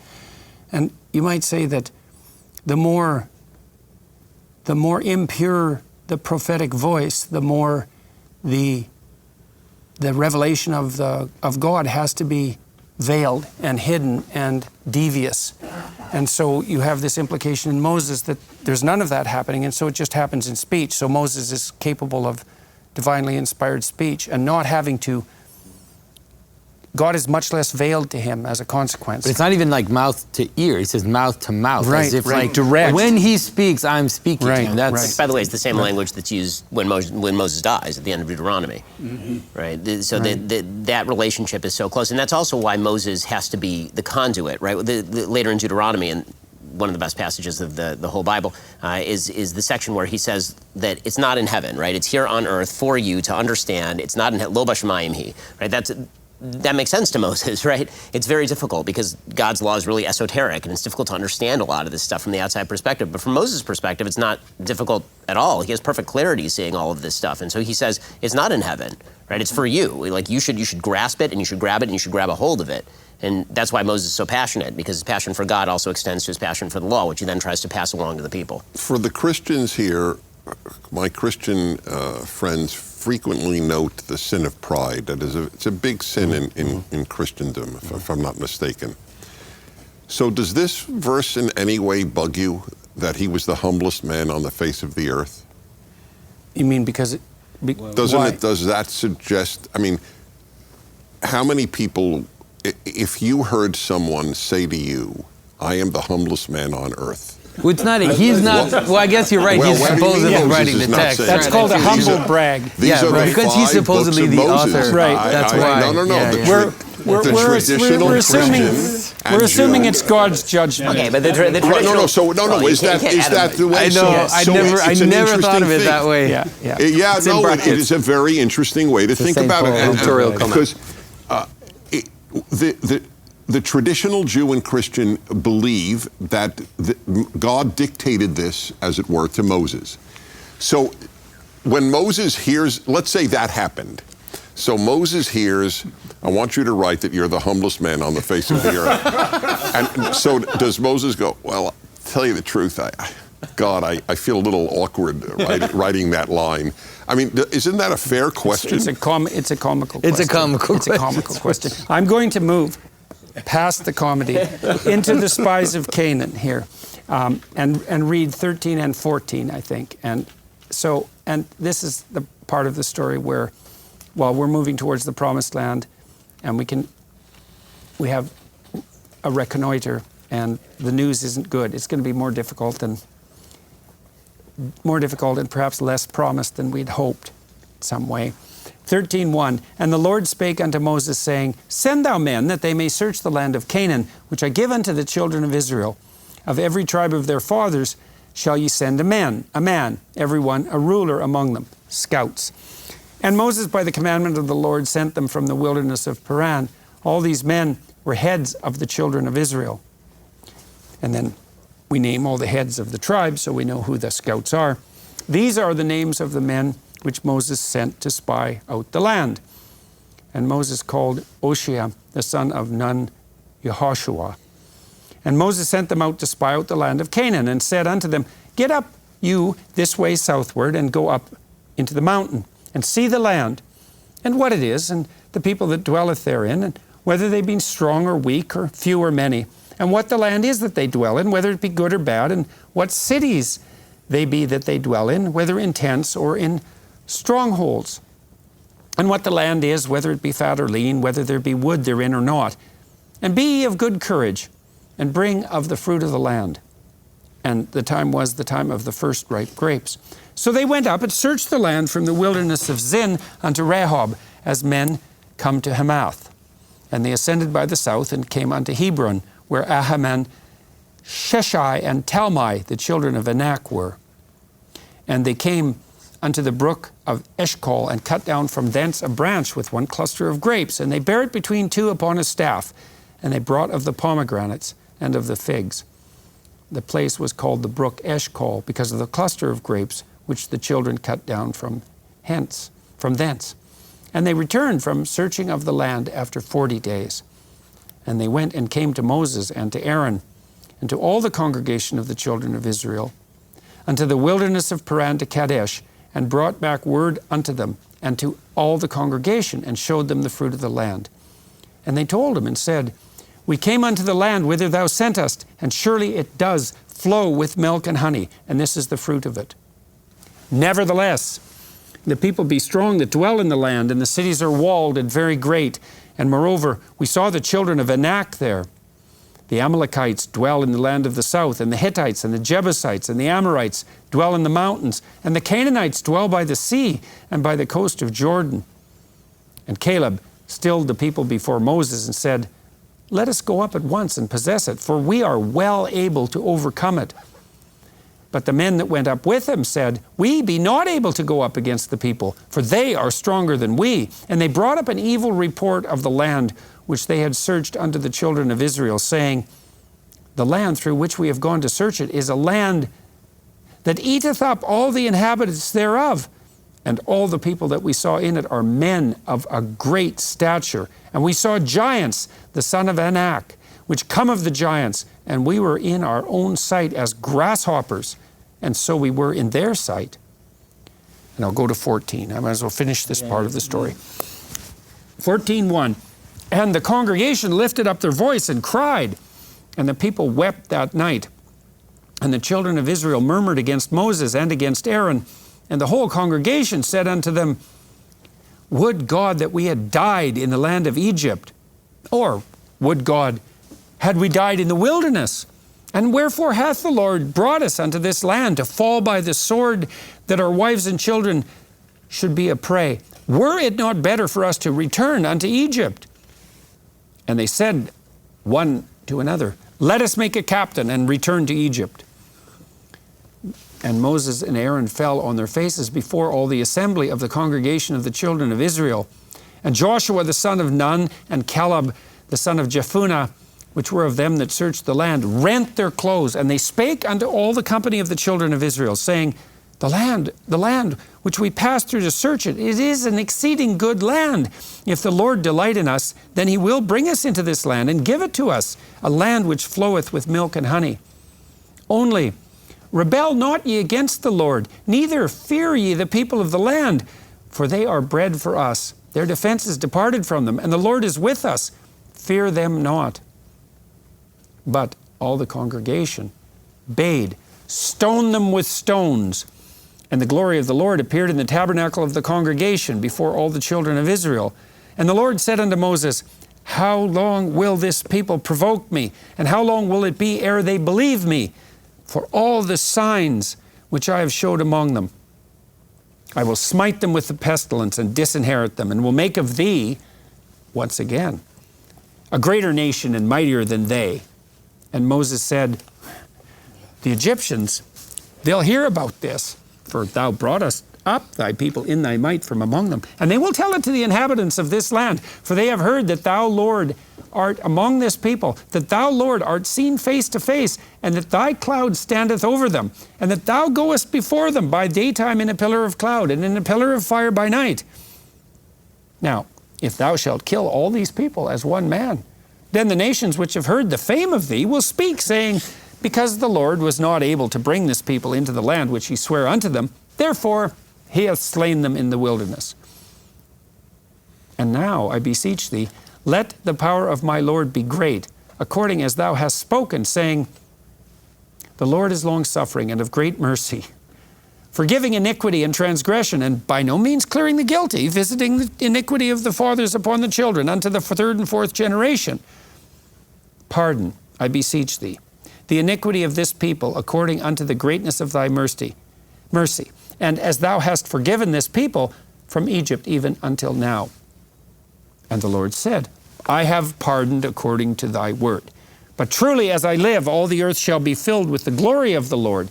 and you might say that the more impure the prophetic voice, the more the revelation of God has to be veiled and hidden and devious. And so you have this implication in Moses that there's none of that happening, and so it just happens in speech. So Moses is capable of divinely inspired speech and not having to. God is much less veiled to him as a consequence. But it's not even like mouth to ear. He says mouth to mouth. Right, as if right. like Direct. When he speaks, I'm speaking Right, to him. That's right. By the way, it's the same language that's used when Moses dies at the end of Deuteronomy, right? So that relationship is so close, and that's also why Moses has to be the conduit, right? Later in Deuteronomy, and one of the best passages of the whole Bible is the section where he says that it's not in heaven, right? It's here on earth for you to understand. It's not in lo b'shamayim hi, right? That makes sense to Moses, right? It's very difficult because God's law is really esoteric and it's difficult to understand a lot of this stuff from the outside perspective. But from Moses' perspective, it's not difficult at all. He has perfect clarity seeing all of this stuff. And so he says, it's not in heaven, right? It's for you. Like you should grasp it, and you should grab it, and you should grab a hold of it. And that's why Moses is so passionate, because his passion for God also extends to his passion for the law, which he then tries to pass along to the people. For the Christians here, my Christian friends frequently note the sin of pride. That is it's a big sin in Christendom, if I'm not mistaken. So does this verse in any way bug you, that he was the humblest man on the face of the earth? You mean because does that suggest, I mean, how many people, if you heard someone say to you, I am the humblest man on earth. Well, it's not, he's not, well, I guess you're right, Well, he's what do you mean supposedly Moses writing is the not text. saying That's that? called a These humble are- brag. These Yeah, are right. the Because he's 5 books supposedly of the Moses. author. Right. That's why. No. Yeah, The yeah. We're assuming, Christian and we're assuming Jew- it's God's judgment. Okay, but the traditional... Is that the way? I know, I never thought of it that way. Yeah. It's in It brackets. is a very interesting way to think St. about Paul it. editorial comment. Because the traditional Jew and Christian believe that God dictated this, as it were, to Moses. So when Moses hears, let's say that happened. So Moses hears, I want you to write that you're the humblest man on the face of the earth. And so does Moses go, well, tell you the truth, I feel a little awkward writing that line. I mean, isn't that a fair question? It's a comical question. It's a comical It's a comical question. I'm going to move past the comedy into the spies of Canaan here, and read 13 and 14, I think. And this is the part of the story where, while we're moving towards the promised land, and we have a reconnoiter, and the news isn't good. It's going to be more difficult and perhaps less promised than we'd hoped in some way. 13:1, and the Lord spake unto Moses, saying, Send thou men, that they may search the land of Canaan, which I give unto the children of Israel. Of every tribe of their fathers shall ye send a man, every one a ruler among them, scouts. And Moses, by the commandment of the Lord, sent them from the wilderness of Paran. All these men were heads of the children of Israel. And then we name all the heads of the tribes, so we know who the scouts are. These are the names of the men which Moses sent to spy out the land. And Moses called Oshea, the son of Nun, Yehoshua. And Moses sent them out to spy out the land of Canaan, and said unto them, Get up you this way southward, and go up into the mountain, and see the land, and what it is, and the people that dwelleth therein, and whether they be strong or weak, or few or many, and what the land is that they dwell in, whether it be good or bad, and what cities they be that they dwell in, whether in tents or in strongholds, and what the land is, whether it be fat or lean, whether there be wood therein or not. And be ye of good courage, and bring of the fruit of the land. And the time was the time of the first ripe grapes. So they went up and searched the land from the wilderness of Zin unto Rehob, as men come to Hamath. And they ascended by the south, and came unto Hebron, where Ahiman, Sheshai, and Talmai, the children of Anak, were. And they came unto the brook of Eshcol, and cut down from thence a branch with one cluster of grapes, and they bare it between two upon a staff, and they brought of the pomegranates and of the figs. The place was called the brook Eshcol, because of the cluster of grapes which the children cut down from thence. And they returned from searching of the land after 40 days. And they went and came to Moses and to Aaron, and to all the congregation of the children of Israel, unto the wilderness of Paran to Kadesh, and brought back word unto them, and to all the congregation, and showed them the fruit of the land. And they told him and said, We came unto the land whither thou sent us, and surely it does flow with milk and honey, and this is the fruit of it. Nevertheless, the people be strong that dwell in the land, and the cities are walled and very great. And moreover, we saw the children of Anak there. The Amalekites dwell in the land of the south, and the Hittites and the Jebusites and the Amorites dwell in the mountains, and the Canaanites dwell by the sea and by the coast of Jordan. And Caleb stilled the people before Moses and said, Let us go up at once and possess it, for we are well able to overcome it. But the men that went up with him said, We be not able to go up against the people, for they are stronger than we. And they brought up an evil report of the land which they had searched unto the children of Israel, saying, The land through which we have gone to search it is a land that eateth up all the inhabitants thereof, and all the people that we saw in it are men of a great stature. And we saw giants, the son of Anak, which come of the giants, and we were in our own sight as grasshoppers, and so we were in their sight. And I'll go to 14. I might as well finish this part of the story. 14:1. And the congregation lifted up their voice and cried, and the people wept that night. And the children of Israel murmured against Moses and against Aaron, and the whole congregation said unto them, Would God that we had died in the land of Egypt, or would God had we died in the wilderness? And wherefore hath the Lord brought us unto this land, to fall by the sword, that our wives and children should be a prey? Were it not better for us to return unto Egypt? And they said one to another, Let us make a captain and return to Egypt. And Moses and Aaron fell on their faces before all the assembly of the congregation of the children of Israel. And Joshua the son of Nun and Caleb the son of Jephunneh, which were of them that searched the land, rent their clothes, and they spake unto all the company of the children of Israel, saying, The land which we passed through to search it, it is an exceeding good land. If the Lord delight in us, then he will bring us into this land and give it to us, a land which floweth with milk and honey. Only rebel not ye against the Lord, neither fear ye the people of the land, for they are bread for us. Their defense is departed from them, and the Lord is with us. Fear them not. But all the congregation bade, Stone them with stones. And the glory of the Lord appeared in the tabernacle of the congregation before all the children of Israel. And the Lord said unto Moses, How long will this people provoke me? And how long will it be ere they believe me? For all the signs which I have showed among them, I will smite them with the pestilence and disinherit them, and will make of thee, once again, a greater nation and mightier than they. And Moses said, The Egyptians, they'll hear about this, for thou broughtest up thy people in thy might from among them. And they will tell it to the inhabitants of this land, for they have heard that thou, Lord, art among this people, that thou, Lord, art seen face to face, and that thy cloud standeth over them, and that thou goest before them by daytime in a pillar of cloud, and in a pillar of fire by night. Now, if thou shalt kill all these people as one man, then the nations which have heard the fame of thee will speak, saying, Because the Lord was not able to bring this people into the land which he sware unto them, therefore he hath slain them in the wilderness. And now, I beseech thee, let the power of my Lord be great, according as thou hast spoken, saying, The Lord is longsuffering and of great mercy, forgiving iniquity and transgression, and by no means clearing the guilty, visiting the iniquity of the fathers upon the children unto the third and fourth generation. Pardon, I beseech thee, the iniquity of this people according unto the greatness of thy mercy, and as thou hast forgiven this people from Egypt even until now. And the Lord said, I have pardoned according to thy word. But truly as I live, all the earth shall be filled with the glory of the Lord,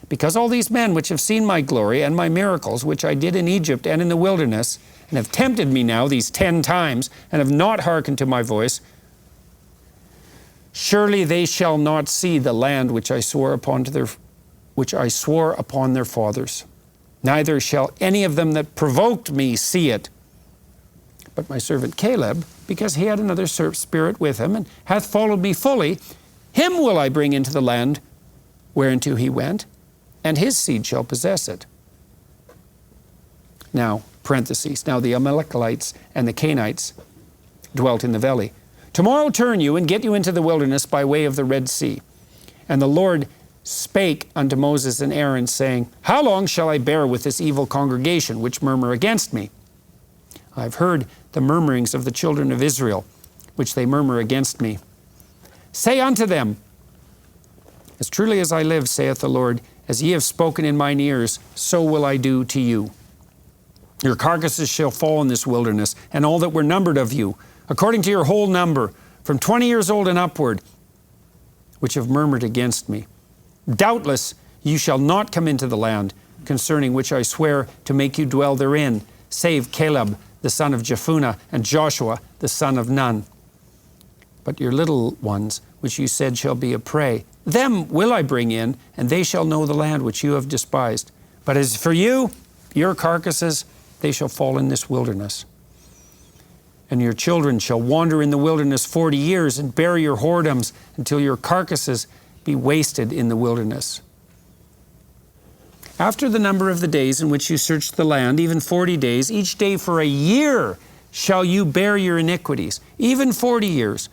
because all these men which have seen my glory and my miracles, which I did in Egypt and in the wilderness, and have tempted me now these 10 times, and have not hearkened to my voice, surely they shall not see the land which I swore upon their fathers. Neither shall any of them that provoked me see it. But my servant Caleb, because he had another spirit with him, and hath followed me fully, him will I bring into the land whereunto he went, and his seed shall possess it. Now, parentheses, now the Amalekites and the Canaanites dwelt in the valley. Tomorrow turn you and get you into the wilderness by way of the Red Sea. And the Lord spake unto Moses and Aaron, saying, How long shall I bear with this evil congregation which murmur against me? I have heard the murmurings of the children of Israel, which they murmur against me. Say unto them, As truly as I live, saith the Lord, as ye have spoken in mine ears, so will I do to you. Your carcasses shall fall in this wilderness, and all that were numbered of you, according to your whole number, from 20 years old and upward, which have murmured against me. Doubtless you shall not come into the land, concerning which I swear to make you dwell therein, save Caleb the son of Jephunneh and Joshua the son of Nun. But your little ones, which you said shall be a prey, them will I bring in, and they shall know the land which you have despised. But as for you, your carcasses, they shall fall in this wilderness. And your children shall wander in the wilderness 40 years and bear your whoredoms until your carcasses be wasted in the wilderness. After the number of the days in which you searched the land, even 40 days, each day for a year shall you bear your iniquities, even 40 years.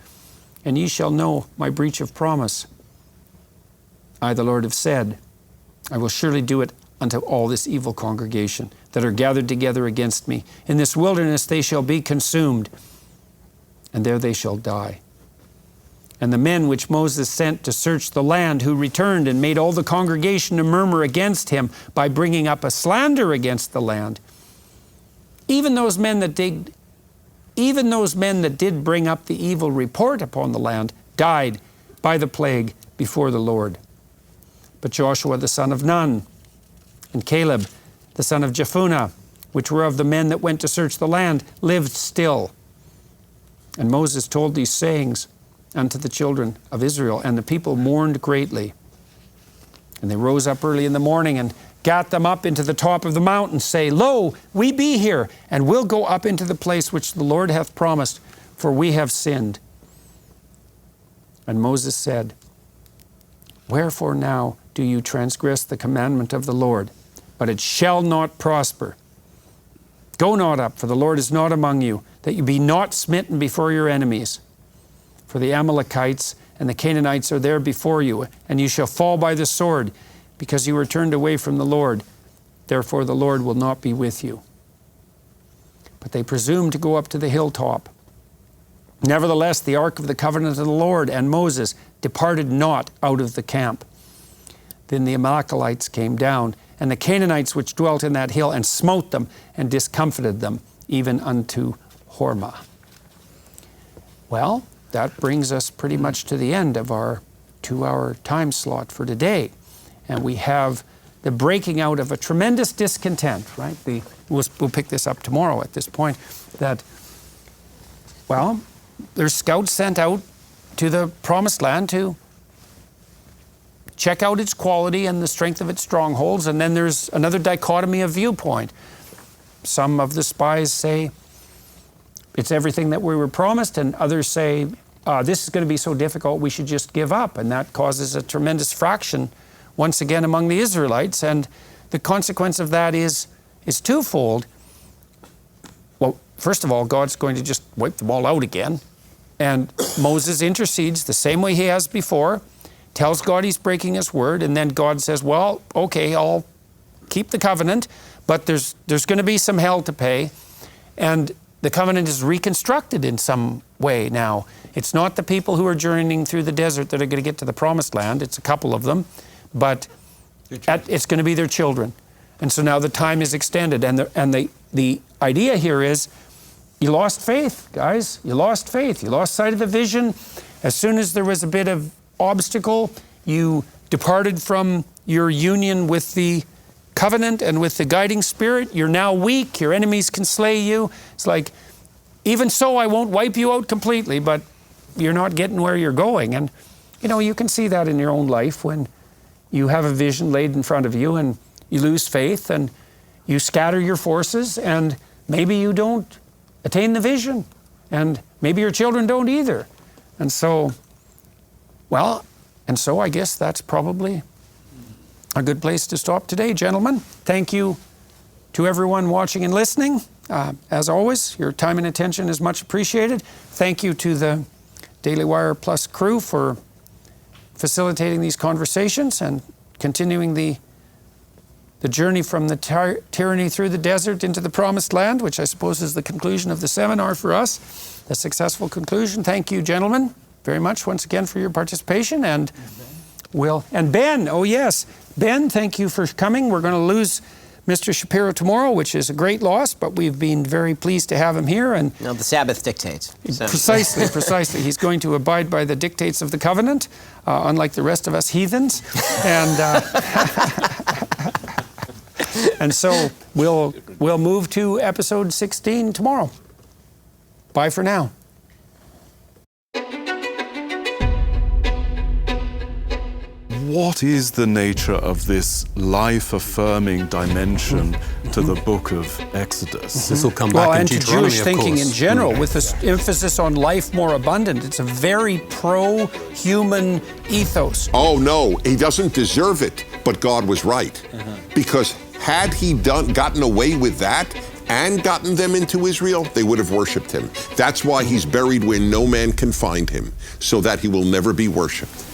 And ye shall know my breach of promise. I, the Lord, have said, I will surely do it unto all this evil congregation that are gathered together against me. In this wilderness they shall be consumed, and there they shall die. And the men which Moses sent to search the land, who returned and made all the congregation to murmur against him by bringing up a slander against the land, even those men that did bring up the evil report upon the land, died by the plague before the Lord. But Joshua the son of Nun, and Caleb the son of Jephunneh, which were of the men that went to search the land, lived still. And Moses told these sayings unto the children of Israel, and the people mourned greatly. And they rose up early in the morning and gat them up into the top of the mountain, say, Lo, we be here, and we'll go up into the place which the Lord hath promised, for we have sinned. And Moses said, Wherefore now do you transgress the commandment of the Lord? But it shall not prosper. Go not up, for the Lord is not among you, that you be not smitten before your enemies. For the Amalekites and the Canaanites are there before you, and you shall fall by the sword, because you were turned away from the Lord. Therefore the Lord will not be with you. But they presumed to go up to the hilltop. Nevertheless, the ark of the covenant of the Lord and Moses departed not out of the camp. Then the Amalekites came down, and the Canaanites which dwelt in that hill, and smote them, and discomfited them, even unto Hormah. Well, that brings us pretty much to the end of our 2-hour time slot for today. And we have the breaking out of a tremendous discontent, right? We'll pick this up tomorrow at this point, that, well, there's scouts sent out to the promised land to check out its quality and the strength of its strongholds, and then there's another dichotomy of viewpoint. Some of the spies say it's everything that we were promised, and others say this is going to be so difficult we should just give up, and that causes a tremendous fraction once again among the Israelites, and the consequence of that is twofold. Well, first of all, God's going to just wipe them all out again, and Moses intercedes the same way he has before, tells God he's breaking his word, and then God says, well, okay, I'll keep the covenant, but there's going to be some hell to pay, and the covenant is reconstructed in some way now. It's not the people who are journeying through the desert that are going to get to the promised land. It's a couple of them, but it's going to be their children. And so now the time is extended, and the idea here is you lost faith, guys. You lost faith. You lost sight of the vision. As soon as there was a bit of obstacle, you departed from your union with the covenant and with the guiding spirit. You're now weak. Your enemies can slay you. It's like, even so, I won't wipe you out completely, but you're not getting where you're going. And, you can see that in your own life when you have a vision laid in front of you and you lose faith and you scatter your forces, and maybe you don't attain the vision, and maybe your children don't either. And so I guess that's probably a good place to stop today, gentlemen. Thank you to everyone watching and listening. As always, your time and attention is much appreciated. Thank you to the Daily Wire Plus crew for facilitating these conversations and continuing the journey from the tyranny through the desert into the promised land, which I suppose is the conclusion of the seminar for us, a successful conclusion. Thank you, gentlemen, very much once again for your participation. And Ben, oh yes, Ben, thank you for coming. We're going to lose Mr. Shapiro tomorrow, which is a great loss, but we've been very pleased to have him here. And the Sabbath dictates. So. Precisely. He's going to abide by the dictates of the covenant, unlike the rest of us heathens. And and so we'll move to episode 16 tomorrow. Bye for now. what is the nature of this life-affirming dimension to the book of Exodus? This will come back Well, in and to Deuteronomy, Jewish of thinking course. in general, with this emphasis on life more abundant, it's a very pro-human ethos. Oh no, he doesn't deserve it, but God was right. Because had he gotten away with that and gotten them into Israel, they would have worshipped him. That's why he's buried where no man can find him, so that he will never be worshipped.